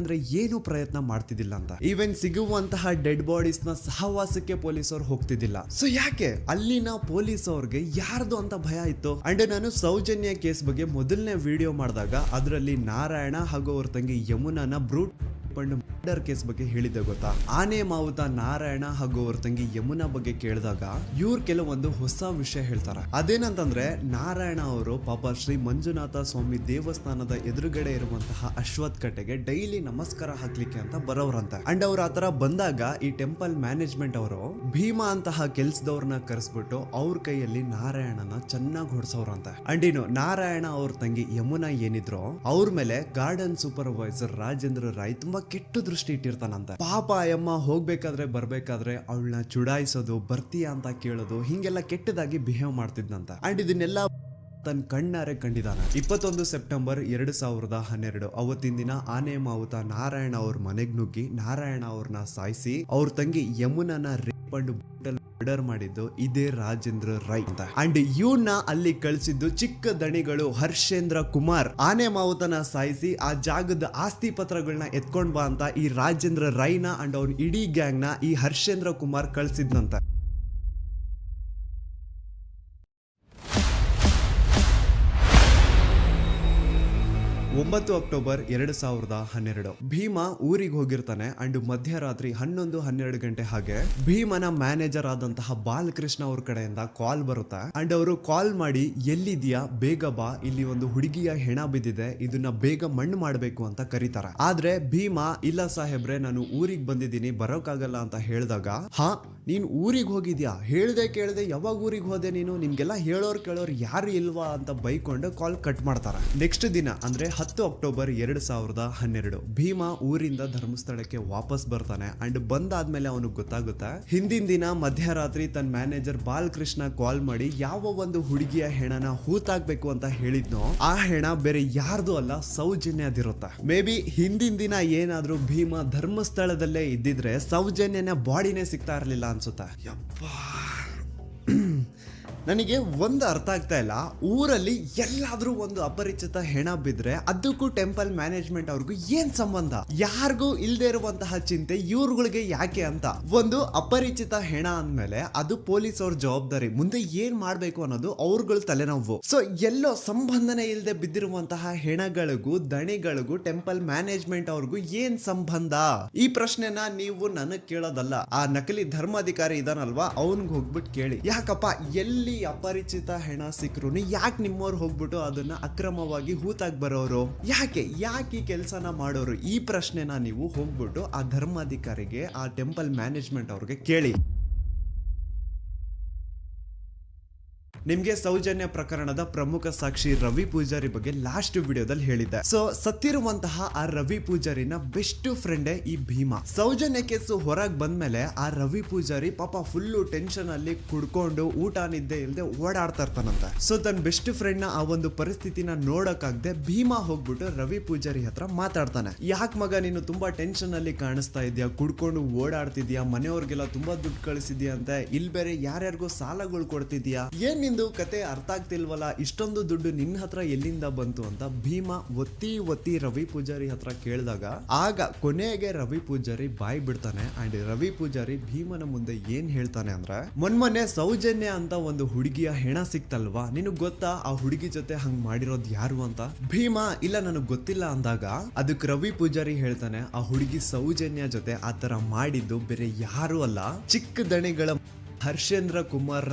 ಏನು ಪ್ರಯತ್ನ ಮಾಡ್ತಿದ್ದಿಲ್ಲ ಅಂತ. ಈವನ್ ಸಿಗುವಂತಹ ಡೆಡ್ ಬಾಡೀಸ್ ನ ಸಹವಾಸಕ್ಕೆ ಪೊಲೀಸ್ ಅವ್ರು ಹೋಗ್ತಿದ್ದಿಲ್ಲ. ಸೊ ಯಾಕೆ ಅಲ್ಲಿನ ಪೊಲೀಸ್ ಅವ್ರಿಗೆ ಯಾರ್ದು ಅಂತ ಭಯ ಇತ್ತು. ಅಂಡ್ ನಾನು ಸೌಜನ್ಯ ಕೇಸ್ ಬಗ್ಗೆ ಮೊದಲನೇ ವಿಡಿಯೋ ಮಾಡಿದಾಗ ಅದರಲ್ಲಿ ನಾರಾಯಣ ಹಾಗೂ ಅವ್ರ ತಂಗಿ ಯಮುನಾನ ಬ್ರೂಟ್ ಮರ್ಡರ್ ಕೇಸ್ ಬಗ್ಗೆ ಹೇಳಿದ್ದೆ ಗೊತ್ತಾ. ಆನೆ ಮಾವುತ ನಾರಾಯಣ ಹಾಗೂ ಅವ್ರ ತಂಗಿ ಯಮುನಾ ಬಗ್ಗೆ ಕೇಳಿದಾಗ ಇವ್ರು ಕೆಲವೊಂದು ಹೊಸ ವಿಷಯ ಹೇಳ್ತಾರೆ. ಅದೇನಂತಂದ್ರೆ ನಾರಾಯಣ ಅವರು ಪಾಪ ಶ್ರೀ ಮಂಜುನಾಥ ಸ್ವಾಮಿ ದೇವಸ್ಥಾನದ ಎದುರುಗಡೆ ಇರುವಂತಹ ಅಶ್ವತ್ ಕಟ್ಟೆಗೆ ಡೈಲಿ ನಮಸ್ಕಾರ ಹಾಕ್ಲಿಕ್ಕೆ ಅಂತ ಬರೋರಂತೆ. ಅಂಡ್ ಅವ್ರ ಆತರ ಬಂದಾಗ ಈ ಟೆಂಪಲ್ ಮ್ಯಾನೇಜ್ಮೆಂಟ್ ಅವರು ಭೀಮಾ ಅಂತಹ ಕೆಲ್ಸದವ್ರನ್ನ ಕರೆಸ್ಬಿಟ್ಟು ಅವ್ರ ಕೈಯಲ್ಲಿ ನಾರಾಯಣನ ಚೆನ್ನಾಗಿ ಹೊಡ್ಸವ್ರಂತೆ. ಅಂಡ್ ಇನ್ನು ನಾರಾಯಣ ಅವ್ರ ತಂಗಿ ಯಮುನಾ ಏನಿದ್ರು ಅವ್ರ ಮೇಲೆ ಗಾರ್ಡನ್ ಸೂಪರ್ವೈಸರ್ ರಾಜೇಂದ್ರ ರಾಯ್ ತುಂಬಾ ಕೆಟ್ಟ ದೃಷ್ಟಿ ಇಟ್ಟಿರ್ತಾನಂತೆ. ಪಾಪ ಅಯ್ಯಮ್ಮ ಹೋಗ್ಬೇಕಾದ್ರೆ ಬರ್ಬೇಕಾದ್ರೆ ಅವಳನ್ನ ಚುಡಾಯಿಸೋದು, ಬರ್ತೀಯಾ ಅಂತ ಕೇಳೋದು, ಹಿಂಗೆಲ್ಲ ಕೆಟ್ಟದಾಗಿ ಬಿಹೇವ್ ಮಾಡ್ತಿದ್ನಂತ. ಅಂಡ್ ಇದನ್ನೆಲ್ಲ ತನ್ನ ಕಣ್ಣಾರೆ ಕಂಡಿದ್ದಾನೆ. 21 ಸೆಪ್ಟೆಂಬರ್ 2012 ಅವತ್ತಿನ ದಿನ ಆನೆ ಮಾವುತ ನಾರಾಯಣ ಅವ್ರ ಮನೆಗ್ ನುಗ್ಗಿ ನಾರಾಯಣ ಅವ್ರನ್ನ ಸಾಯಿಸಿ ಅವ್ರ ತಂಗಿ ಯಮುನನ ರೇಪ್ ಅಂಡ್ ಮರ್ಡರ್ ಮಾಡಿದ್ದು ಇದೇ ರಾಜೇಂದ್ರ ರೈ ಅಂತ. ಅಂಡ್ ಇವನ್ನ ಅಲ್ಲಿ ಕಳಿಸಿದ್ದು ಚಿಕ್ಕ ದಣಿಗಳು ಹರ್ಷೇಂದ್ರ ಕುಮಾರ್. ಆನೆ ಮಾವುತನ ಸಾಯಿಸಿ ಆ ಜಾಗದ ಆಸ್ತಿ ಪತ್ರಗಳನ್ನ ಎತ್ಕೊಂಡ್ ಬಾ ಅಂತ ಈ ರಾಜೇಂದ್ರ ರೈನ ಅಂಡ್ ಅವ್ನ ಇಡೀ ಗ್ಯಾಂಗ್ ನ ಈ ಹರ್ಷೇಂದ್ರ ಕುಮಾರ್ ಕಳಿಸಿದ್ನಂತ. 9 ಅಕ್ಟೋಬರ್ 2012 ಭೀಮಾ ಊರಿಗೆ ಹೋಗಿರ್ತಾನೆ. ಅಂಡ್ ಮಧ್ಯರಾತ್ರಿ 11-12 ಗಂಟೆ ಹಾಗೆ ಭೀಮನ ಮ್ಯಾನೇಜರ್ ಆದಂತಹ ಬಾಲಕೃಷ್ಣ ಅವ್ರ ಕಡೆಯಿಂದ ಕಾಲ್ ಬರುತ್ತೆ. ಅಂಡ್ ಅವರು ಕಾಲ್ ಮಾಡಿ ಎಲ್ಲಿದ್ಯಾ ಬೇಗ ಬಾ, ಇಲ್ಲಿ ಒಂದು ಹುಡುಗಿಯ ಹೆಣ ಬಿದ್ದಿದೆ, ಇದನ್ನ ಬೇಗ ಮಣ್ಣು ಮಾಡಬೇಕು ಅಂತ ಕರೀತಾರೆ. ಆದ್ರೆ ಭೀಮಾ ಇಲ್ಲ ಸಾಹೇಬ್ರೆ ನಾನು ಊರಿಗೆ ಬಂದಿದ್ದೀನಿ ಬರೋಕ್ಕಾಗಲ್ಲ ಅಂತ ಹೇಳಿದಾಗ ಹಾ ನೀನ್ ಊರಿಗೆ ಹೋಗಿದ್ಯಾ, ಹೇಳ್ದೆ ಕೇಳ್ದೆ ಯಾವಾಗ ಊರಿಗೆ ಹೋದೆ ನೀನು, ನಿಮ್ಗೆಲ್ಲ ಹೇಳೋರ್ ಕೇಳೋರ್ ಯಾರು ಇಲ್ವಾ ಅಂತ ಬೈಕೊಂಡು ಕಾಲ್ ಕಟ್ ಮಾಡ್ತಾರೆ. ನೆಕ್ಸ್ಟ್ ದಿನ ಅಂದ್ರೆ 10 ಅಕ್ಟೋಬರ್ 2012 ಭೀಮಾ ಊರಿಂದ ಧರ್ಮಸ್ಥಳಕ್ಕೆ ವಾಪಸ್ ಬರ್ತಾನೆ. ಅಂಡ್ ಬಂದಾದ್ಮೇಲೆ ಅವನಿಗೆ ಗೊತ್ತಾಗುತ್ತೆ ಹಿಂದಿನ ದಿನ ಮಧ್ಯರಾತ್ರಿ ತನ್ನ ಮ್ಯಾನೇಜರ್ ಬಾಲಕೃಷ್ಣ ಕಾಲ್ ಮಾಡಿ ಯಾವ ಒಂದು ಹುಡುಗಿಯ ಹೆಣನ ಹೂತಾಕ್ಬೇಕು ಅಂತ ಹೇಳಿದ್ನೋ ಆ ಹೆಣ ಬೇರೆ ಯಾರ್ದು ಅಲ್ಲ ಸೌಜನ್ಯದಿರುತ್ತೆ. ಮೇ ಬಿ ಹಿಂದಿನ ದಿನ ಏನಾದ್ರೂ ಭೀಮಾ ಧರ್ಮಸ್ಥಳದಲ್ಲೇ ಇದ್ದಿದ್ರೆ ಸೌಜನ್ಯನ ಬಾಡಿನೇ ಸಿಗ್ತಾ ಇರ್ಲಿಲ್ಲ ಅನ್ಸುತ್ತೆ. ಯಪ್ಪಾ ನನಗೆ ಒಂದು ಅರ್ಥ ಆಗ್ತಾ ಇಲ್ಲ, ಊರಲ್ಲಿ ಎಲ್ಲಾದ್ರೂ ಒಂದು ಅಪರಿಚಿತ ಹೆಣ ಬಿದ್ರೆ ಅದಕ್ಕೂ ಟೆಂಪಲ್ ಮ್ಯಾನೇಜ್ಮೆಂಟ್ ಅವ್ರಿಗೂ ಏನ್ ಸಂಬಂಧ? ಯಾರಿಗೂ ಇಲ್ದೇ ಇರುವಂತಹ ಚಿಂತೆ ಇವ್ರುಗಳಿಗೆ ಯಾಕೆ ಅಂತ. ಒಂದು ಅಪರಿಚಿತ ಹೆಣ ಅಂದ್ಮೇಲೆ ಅದು ಪೊಲೀಸ್ ಅವ್ರ ಜವಾಬ್ದಾರಿ, ಮುಂದೆ ಏನ್ ಮಾಡ್ಬೇಕು ಅನ್ನೋದು ಅವ್ರಗಳ ತಲೆನೋವು. ಸೊ ಎಲ್ಲೋ ಸಂಬಂಧನೇ ಇಲ್ಲದೆ ಬಿದ್ದಿರುವಂತಹ ಹೆಣಗಳಿಗೂ ದಣಿಗಳಿಗೂ ಟೆಂಪಲ್ ಮ್ಯಾನೇಜ್ಮೆಂಟ್ ಅವ್ರಿಗೂ ಏನ್ ಸಂಬಂಧ? ಈ ಪ್ರಶ್ನೆನ ನೀವು ನನಗ್ ಕೇಳೋದಲ್ಲ, ಆ ನಕಲಿ ಧರ್ಮಾಧಿಕಾರಿ ಇದಾನಲ್ವಾ ಅವನ್ಗೆ ಹೋಗ್ಬಿಟ್ಟು ಕೇಳಿ. ಯಾಕಪ್ಪ ಎಲ್ಲಿ ಅಪರಿಚಿತ ಹೆಣ ಸಿಕ್ರು ಯಾಕೆ ನಿಮ್ಮವ್ರು ಹೋಗ್ಬಿಟ್ಟು ಅದನ್ನ ಅಕ್ರಮವಾಗಿ ಹೂತಾಗಿ ಬರೋರು? ಯಾಕೆ ಈ ಕೆಲಸನ ಮಾಡೋರು? ಈ ಪ್ರಶ್ನೆನ ನೀವು ಹೋಗ್ಬಿಟ್ಟು ಆ ಧರ್ಮಾಧಿಕಾರಿಗೆ ಆ ಟೆಂಪಲ್ ಮ್ಯಾನೇಜ್ಮೆಂಟ್ ಅವ್ರಿಗೆ ಕೇಳಿ. ನಿಮ್ಗೆ ಸೌಜನ್ಯ ಪ್ರಕರಣದ ಪ್ರಮುಖ ಸಾಕ್ಷಿ ರವಿ ಪೂಜಾರಿ ಬಗ್ಗೆ ಲಾಸ್ಟ್ ವಿಡಿಯೋದಲ್ಲಿ ಹೇಳಿದ್ದೆ. ಸೊ ಸತ್ತಿರುವಂತಹ ಆ ರವಿ ಪೂಜಾರಿನ ಬೆಸ್ಟ್ ಫ್ರೆಂಡೇ ಈ ಭೀಮಾ. ಸೌಜನ್ಯ ಕೇಸು ಹೊರಗೆ ಬಂದ್ಮೇಲೆ ಆ ರವಿ ಪೂಜಾರಿ ಪಾಪ ಫುಲ್ಲು ಟೆನ್ಷನ್ ಅಲ್ಲಿ ಕುಡ್ಕೊಂಡು ಊಟ ನಿದ್ದೆ ಇಲ್ಲದೆ ಓಡಾಡ್ತಾ ಇರ್ತಾನಂತೆ. ಸೊ ತನ್ನ ಬೆಸ್ಟ್ ಫ್ರೆಂಡ್ ನ ಆ ಒಂದು ಪರಿಸ್ಥಿತಿನ ನೋಡಕ್ಕಾಗದೆ ಭೀಮಾ ಹೋಗ್ಬಿಟ್ಟು ರವಿ ಪೂಜಾರಿ ಹತ್ರ ಮಾತಾಡ್ತಾನೆ. ಯಾಕೆ ಮಗ ನೀನು ತುಂಬಾ ಟೆನ್ಷನ್ ಅಲ್ಲಿ ಕಾಣಿಸ್ತಾ ಇದೆಯಾ, ಕುಡ್ಕೊಂಡು ಓಡಾಡ್ತಿದ್ಯಾ, ಮನೆಯವ್ರಿಗೆಲ್ಲ ತುಂಬಾ ದುಡ್ಡು ಕಳಿಸಿದ್ಯಾ ಅಂತ, ಇಲ್ಲಿ ಬೇರೆ ಯಾರ್ಯಾರಿಗೋ ಸಾಲಗಳು ಕೊಡ್ತಿದ್ಯಾ, ಏನ್ ಕತೆ ಅರ್ಥ ಆಗ್ತಿಲ್ವಲ್ಲ, ಇಷ್ಟೊಂದು ದುಡ್ಡು ನಿನ್ನ ಹತ್ರ ಎಲ್ಲಿಂದ ಬಂತು ಅಂತ ಭೀಮಾ ಒತ್ತಿ ರವಿ ಪೂಜಾರಿ ಹತ್ರ ಕೇಳಿದಾಗ ಆಗ ಕೊನೆಗೆ ರವಿ ಪೂಜಾರಿ ಬಾಯ್ ಬಿಡ್ತಾನೆ. ಅಂಡ್ ರವಿ ಪೂಜಾರಿ ಭೀಮನ ಮುಂದೆ ಏನ್ ಹೇಳ್ತಾನೆ ಅಂದ್ರೆ ಮೊನ್ನೆ ಸೌಜನ್ಯ ಅಂತ ಒಂದು ಹುಡುಗಿಯ ಹೆಣ ಸಿಕ್ತಲ್ವಾ, ನಿನಗ್ ಗೊತ್ತಾ ಆ ಹುಡುಗಿ ಜೊತೆ ಹಂಗ್ ಮಾಡಿರೋದು ಯಾರು ಅಂತ? ಭೀಮಾ ಇಲ್ಲ ನನಗ್ ಗೊತ್ತಿಲ್ಲ ಅಂದಾಗ ಅದಕ್ಕೆ ರವಿ ಪೂಜಾರಿ ಹೇಳ್ತಾನೆ ಆ ಹುಡುಗಿ ಸೌಜನ್ಯ ಜೊತೆ ಆತರ ಮಾಡಿದ್ದು ಬೇರೆ ಯಾರು ಅಲ್ಲ, ಚಿಕ್ಕ ದಣಿಗಳ ಹರ್ಷೇಂದ್ರ ಕುಮಾರ್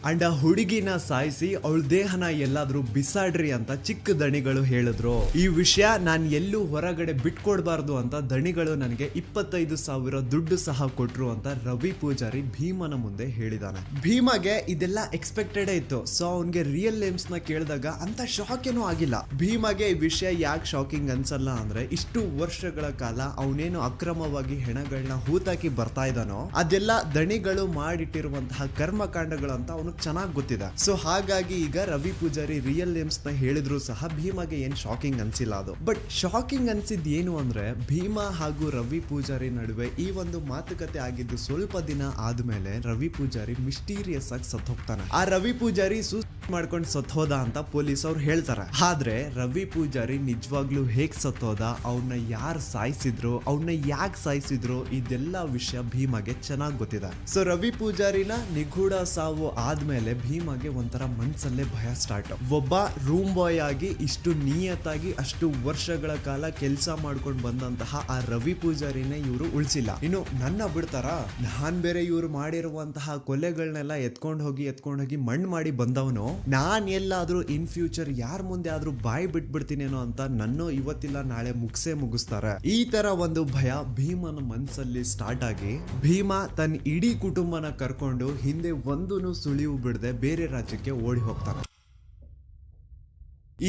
ಅಂಡ್ ಆ ಹುಡುಗಿನ ಸಾಯಿಸಿ ಅವಳ ದೇಹನ ಎಲ್ಲಾದ್ರೂ ಬಿಸಾಡ್ರಿ ಅಂತ ಚಿಕ್ಕ ದಣಿಗಳು ಹೇಳಿದ್ರು. ಈ ವಿಷಯ ನಾನ್ ಎಲ್ಲೂ ಹೊರಗಡೆ ಬಿಟ್ಕೊಡ್ಬಾರ್ದು ಅಂತ ದಣಿಗಳು ನನಗೆ 25,000 ದುಡ್ಡು ಸಹ ಕೊಟ್ರು ಅಂತ ರವಿ ಪೂಜಾರಿ ಭೀಮನ ಮುಂದೆ ಹೇಳಿದಾನೆ. ಭೀಮಗೆ ಇದೆಲ್ಲ ಎಕ್ಸ್ಪೆಕ್ಟೆಡ್ ಇತ್ತು. ಸೊ ಅವನ್ಗೆ ರಿಯಲ್ ನೇಮ್ಸ್ ನ ಕೇಳಿದಾಗ ಅಂತ ಶಾಕ್ ಏನೂ ಆಗಿಲ್ಲ. ಭೀಮಗೆ ಈ ವಿಷಯ ಯಾಕೆ ಶಾಕಿಂಗ್ ಅನ್ಸಲ್ಲ ಅಂದ್ರೆ ಇಷ್ಟು ವರ್ಷಗಳ ಕಾಲ ಅವನೇನು ಅಕ್ರಮವಾಗಿ ಹೆಣಗಳನ್ನ ಹೂತಾಕಿ ಬರ್ತಾ ಇದ್ದಾನೋ ಅದೆಲ್ಲ ದಣಿಗಳು ಮಾಡಿಟ್ಟಿರುವಂತಹ ಕರ್ಮಕಾಂಡಗಳು ಅಂತ ಅವನಿಗೆ ಚೆನ್ನಾಗಿ ಗೊತ್ತಿದೆ. ಸೊ ಹಾಗಾಗಿ ಈಗ ರವಿ ಪೂಜಾರಿ ರಿಯಲ್ ನೇಮ್ಸ್ ನ ಹೇಳಿದ್ರು ಸಹ ಭೀಮಗೆ ಏನ್ ಶಾಕಿಂಗ್ ಅನ್ಸಿಲ್ಲ ಅದು. ಬಟ್ ಶಾಕಿಂಗ್ ಅನ್ಸಿದ್ ಏನು ಅಂದ್ರೆ ಭೀಮ ಹಾಗೂ ರವಿ ಪೂಜಾರಿ ನಡುವೆ ಈ ಒಂದು ಮಾತುಕತೆ ಆಗಿದ್ದು ಸ್ವಲ್ಪ ದಿನ ಆದ್ಮೇಲೆ ರವಿ ಪೂಜಾರಿ ಮಿಸ್ಟೀರಿಯಸ್ ಆಗಿ ಸತ್ ಹೋಗ್ತಾನೆ. ಆ ರವಿ ಪೂಜಾರಿ ಮಾಡ್ಕೊಂಡು ಸತ್ತೋದ ಅಂತ ಪೊಲೀಸ್ ಅವ್ರು ಹೇಳ್ತಾರೆ. ಆದ್ರೆ ರವಿ ಪೂಜಾರಿ ನಿಜವಾಗ್ಲೂ ಹೇಗ್ ಸತ್ತೋದ, ಅವನ್ನ ಯಾರು ಸಾಯಿಸಿದ್ರು, ಅವನ್ನ ಯಾಕೆ ಸಾಯಿಸಿದ್ರು, ಇದೆಲ್ಲ ವಿಷಯ ಭೀಮಗೆ ಚೆನ್ನಾಗಿ ಗೊತ್ತಿದೆ. ಸೊ ರವಿ ಪೂಜಾರಿನ ನಿಗೂಢ ಸಾವು ಆದ್ಮೇಲೆ ಭೀಮಗೆ ಒಂಥರ ಮನ್ಸಲ್ಲೇ ಭಯ ಸ್ಟಾರ್ಟ್. ಒಬ್ಬ ರೂಮ್ ಬಾಯ್ ಆಗಿ ಇಷ್ಟು ನಿಯತ್ತಾಗಿ ಅಷ್ಟು ವರ್ಷಗಳ ಕಾಲ ಕೆಲಸ ಮಾಡ್ಕೊಂಡು ಬಂದಂತಹ ಆ ರವಿ ಪೂಜಾರಿನೇ ಇವರು ಉಳಿಸಿಲ್ಲ. ಇನ್ನು ನನ್ನ ಬಿಡ್ತಾರ, ನಾನ್ ಬೇರೆ ಇವ್ರು ಮಾಡಿರುವಂತಹ ಕೊಲೆಗಳನ್ನೆಲ್ಲ ಎತ್ಕೊಂಡು ಹೋಗಿ ಮಣ್ಣು ಮಾಡಿ ಬಂದವನು, ನಾನ್ ಎಲ್ಲಾದ್ರೂ ಇನ್ ಫ್ಯೂಚರ್ ಯಾರ ಮುಂದೆ ಆದ್ರೂ ಬಾಯಿ ಬಿಟ್ಬಿಡ್ತೀನೇನೋ ಅಂತ ನನ್ನ ಇವತ್ತಿಲ್ಲ ನಾಳೆ ಮುಗಿಸ್ತಾರೆ. ಈ ತರ ಒಂದು ಭಯ ಭೀಮನ ಮನ್ಸಲ್ಲಿ ಸ್ಟಾರ್ಟ್ ಆಗಿ ಭೀಮ ತನ್ನ ಇಡೀ ಕುಟುಂಬನ ಕರ್ಕೊಂಡು ಹಿಂದೆ ಒಂದೂನು ಸುಳಿವು ಬಿಡದೆ ಬೇರೆ ರಾಜ್ಯಕ್ಕೆ ಓಡಿ ಹೋಗ್ತಾನೆ.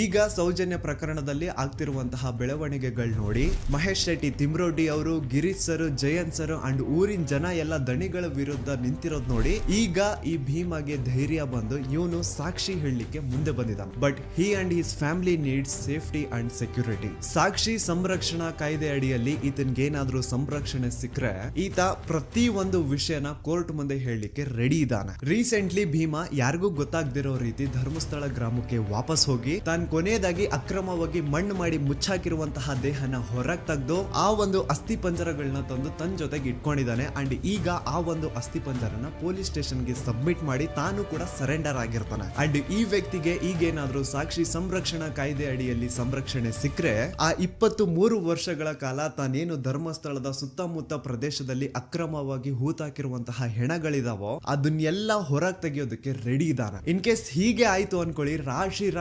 ಈಗ ಸೌಜನ್ಯ ಪ್ರಕರಣದಲ್ಲಿ ಆಗ್ತಿರುವಂತಹ ಬೆಳವಣಿಗೆಗಳು ನೋಡಿ ಮಹೇಶ್ ಶೆಟ್ಟಿ, ತಿಮ್ರೋಡಿ ಅವರು, Girish sir, Jayant sir and ಊರಿನ ಜನ ಎಲ್ಲ ದಣಿಗಳ ವಿರುದ್ಧ ನಿಂತಿರೋದ್ ನೋಡಿ ಈಗ ಈ ಭೀಮಗೆ ಧೈರ್ಯ ಬಂದು ಇವನು ಸಾಕ್ಷಿ ಹೇಳಲಿಕ್ಕೆ ಮುಂದೆ ಬಂದಿದ್ದಾನೆ. But he and his family needs safety and security. ಸಾಕ್ಷಿ ಸಂರಕ್ಷಣಾ ಕಾಯ್ದೆ ಅಡಿಯಲ್ಲಿ ಈತನ್ಗೇನಾದ್ರೂ ಸಂರಕ್ಷಣೆ ಸಿಕ್ಕರೆ ಈತ ಪ್ರತಿ ಒಂದು ವಿಷಯನ ಕೋರ್ಟ್ ಮುಂದೆ ಹೇಳಲಿಕ್ಕೆ ರೆಡಿ ಇದ್ದಾನೆ. ರೀಸೆಂಟ್ಲಿ ಭೀಮ ಯಾರಿಗೂ ಗೊತ್ತಾಗ್ದಿರೋ ರೀತಿ ಧರ್ಮಸ್ಥಳ ಗ್ರಾಮಕ್ಕೆ ವಾಪಸ್ ಹೋಗಿ ಕೊನೆಯದಾಗಿ ಅಕ್ರಮವಾಗಿ ಮಣ್ಣು ಮಾಡಿ ಮುಚ್ಚಾಕಿರುವಂತಹ ದೇಹನ ಹೊರಗೆ ತೆಗೆದು ಆ ಒಂದು ಅಸ್ಥಿ ಪಂಜರಗಳನ್ನ ತಂದು ತನ್ನ ಜೊತೆಗೆ ಇಟ್ಕೊಂಡಿದ್ದಾನೆ. ಅಂಡ್ ಈಗ ಆ ಒಂದು ಅಸ್ಥಿ ಪಂಜರನ ಪೊಲೀಸ್ ಸ್ಟೇಷನ್ಗೆ ಸಬ್ಮಿಟ್ ಮಾಡಿ ತಾನು ಕೂಡ ಸರೆಂಡರ್ ಆಗಿರ್ತಾನೆ. ಅಂಡ್ ಈ ವ್ಯಕ್ತಿಗೆ ಈಗೇನಾದ್ರೂ ಸಾಕ್ಷಿ ಸಂರಕ್ಷಣಾ ಕಾಯ್ದೆ ಅಡಿಯಲ್ಲಿ ಸಂರಕ್ಷಣೆ ಸಿಕ್ಕರೆ ಆ 23 ವರ್ಷಗಳ ಕಾಲ ತಾನೇನು ಧರ್ಮಸ್ಥಳದ ಸುತ್ತಮುತ್ತ ಪ್ರದೇಶದಲ್ಲಿ ಅಕ್ರಮವಾಗಿ ಹೂತಾಕಿರುವಂತಹ ಹೆಣಗಳಿದಾವೋ ಅದನ್ನೆಲ್ಲ ಹೊರಗೆ ತೆಗೆಯೋದಕ್ಕೆ ರೆಡಿ ಇದ್ದಾನೆ. ಇನ್ ಕೇಸ್ ಹೀಗೆ ಆಯ್ತು ಅನ್ಕೊಳ್ಳಿ,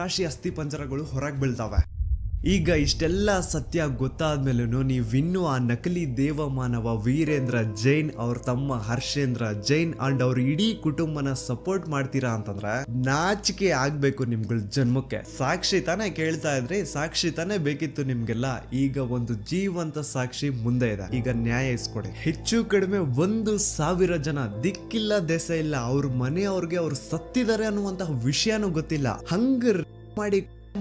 ರಾಶಿ ಅಸ್ಥಿ ಪಂಜರಗಳು ಹೊರಗೆ ಬೀಳ್ತಾವೆ. ಈಗ ಇಷ್ಟೆಲ್ಲ ಸತ್ಯ ಗೊತ್ತಾದ್ಮೇಲೂ ನೀವಿನ್ನೂ ಆ ನಕಲಿ ದೇವಮಾನವ ವೀರೇಂದ್ರ ಜೈನ್ ಅವ್ರ ತಮ್ಮ ಹರ್ಷೇಂದ್ರ ಜೈನ್ ಅಂಡ್ ಅವ್ರ ಇಡೀ ಕುಟುಂಬನ ಸಪೋರ್ಟ್ ಮಾಡ್ತೀರಾ ಅಂತಂದ್ರೆ ನಾಚಿಕೆ ಆಗ್ಬೇಕು ನಿಮ್ಗಳ ಜನ್ಮಕ್ಕೆ. ಸಾಕ್ಷಿ ತಾನೇ ಕೇಳ್ತಾ ಇದ್ರಿ, ಸಾಕ್ಷಿ ತಾನೇ ಬೇಕಿತ್ತು ನಿಮ್ಗೆಲ್ಲ. ಈಗ ಒಂದು ಜೀವಂತ ಸಾಕ್ಷಿ ಮುಂದೆ ಇದೆ, ಈಗ ನ್ಯಾಯ ಇಸ್ಕೊಡಿ. ಹೆಚ್ಚು ಕಡಿಮೆ 1,000 ಜನ ದಿಕ್ಕಿಲ್ಲ ದೆಸ ಇಲ್ಲ, ಅವ್ರ ಮನೆಯವ್ರಿಗೆ ಅವ್ರು ಸತ್ತಿದ್ದಾರೆ ಅನ್ನುವಂತಹ ವಿಷಯನೂ ಗೊತ್ತಿಲ್ಲ, ಹಂಗ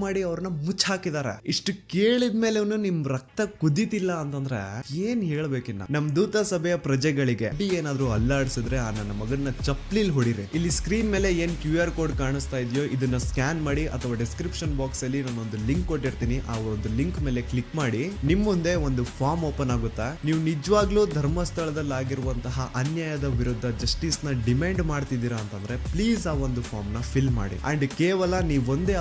ಮಾಡಿ ಅವ್ರನ್ನ ಮುಚ್ಚಾಕಿದಾರೆ. ಇಷ್ಟು ಕೇಳಿದ್ಮೇಲೆ ನಿಮ್ ರಕ್ತ ಕುದಿತಿಲ್ಲ ಅಂತಂದ್ರೆ ಏನ್ ಹೇಳ್ಬೇಕಿನ್ನ. ನಮ್ ದೂತ ಸಭೆಯ ಪ್ರಜೆಗಳಿಗೆ ಏನಾದ್ರೂ ಅಲ್ಲಾಡ್ಸಿದ್ರೆ ಆ ನನ್ನ ಮಗನ್ನ ಚಪ್ಲಿಲ್ ಹೊಡಿರಿ. ಇಲ್ಲಿ ಸ್ಕ್ರೀನ್ ಮೇಲೆ ಏನ್ QR ಕೋಡ್ ಕಾಣಿಸ್ತಾ ಇದೆಯೋ ಇದನ್ನ ಸ್ಕ್ಯಾನ್ ಮಾಡಿ ಅಥವಾ ಡಿಸ್ಕ್ರಿಪ್ಷನ್ ಬಾಕ್ಸ್ ಅಲ್ಲಿ ನಾನೊಂದು ಲಿಂಕ್ ಕೊಟ್ಟಿರ್ತೀನಿ. ಆ ಒಂದು ಲಿಂಕ್ ಮೇಲೆ ಕ್ಲಿಕ್ ಮಾಡಿ ನಿಮ್ ಮುಂದೆ ಒಂದು ಫಾರ್ಮ್ ಓಪನ್ ಆಗುತ್ತಾ. ನೀವು ನಿಜವಾಗ್ಲೂ ಧರ್ಮಸ್ಥಳದಲ್ಲಿ ಆಗಿರುವಂತಹ ಅನ್ಯಾಯದ ವಿರುದ್ಧ ಜಸ್ಟಿಸ್ ನ ಡಿಮ್ಯಾಂಡ್ ಮಾಡ್ತಿದ್ದೀರಾ ಅಂತಂದ್ರೆ ಪ್ಲೀಸ್ ಆ ಒಂದು ಫಾರ್ಮ್ ನ ಫಿಲ್ ಮಾಡಿ. ಅಂಡ್ ಕೇವಲ ನೀವು ಒಂದೇ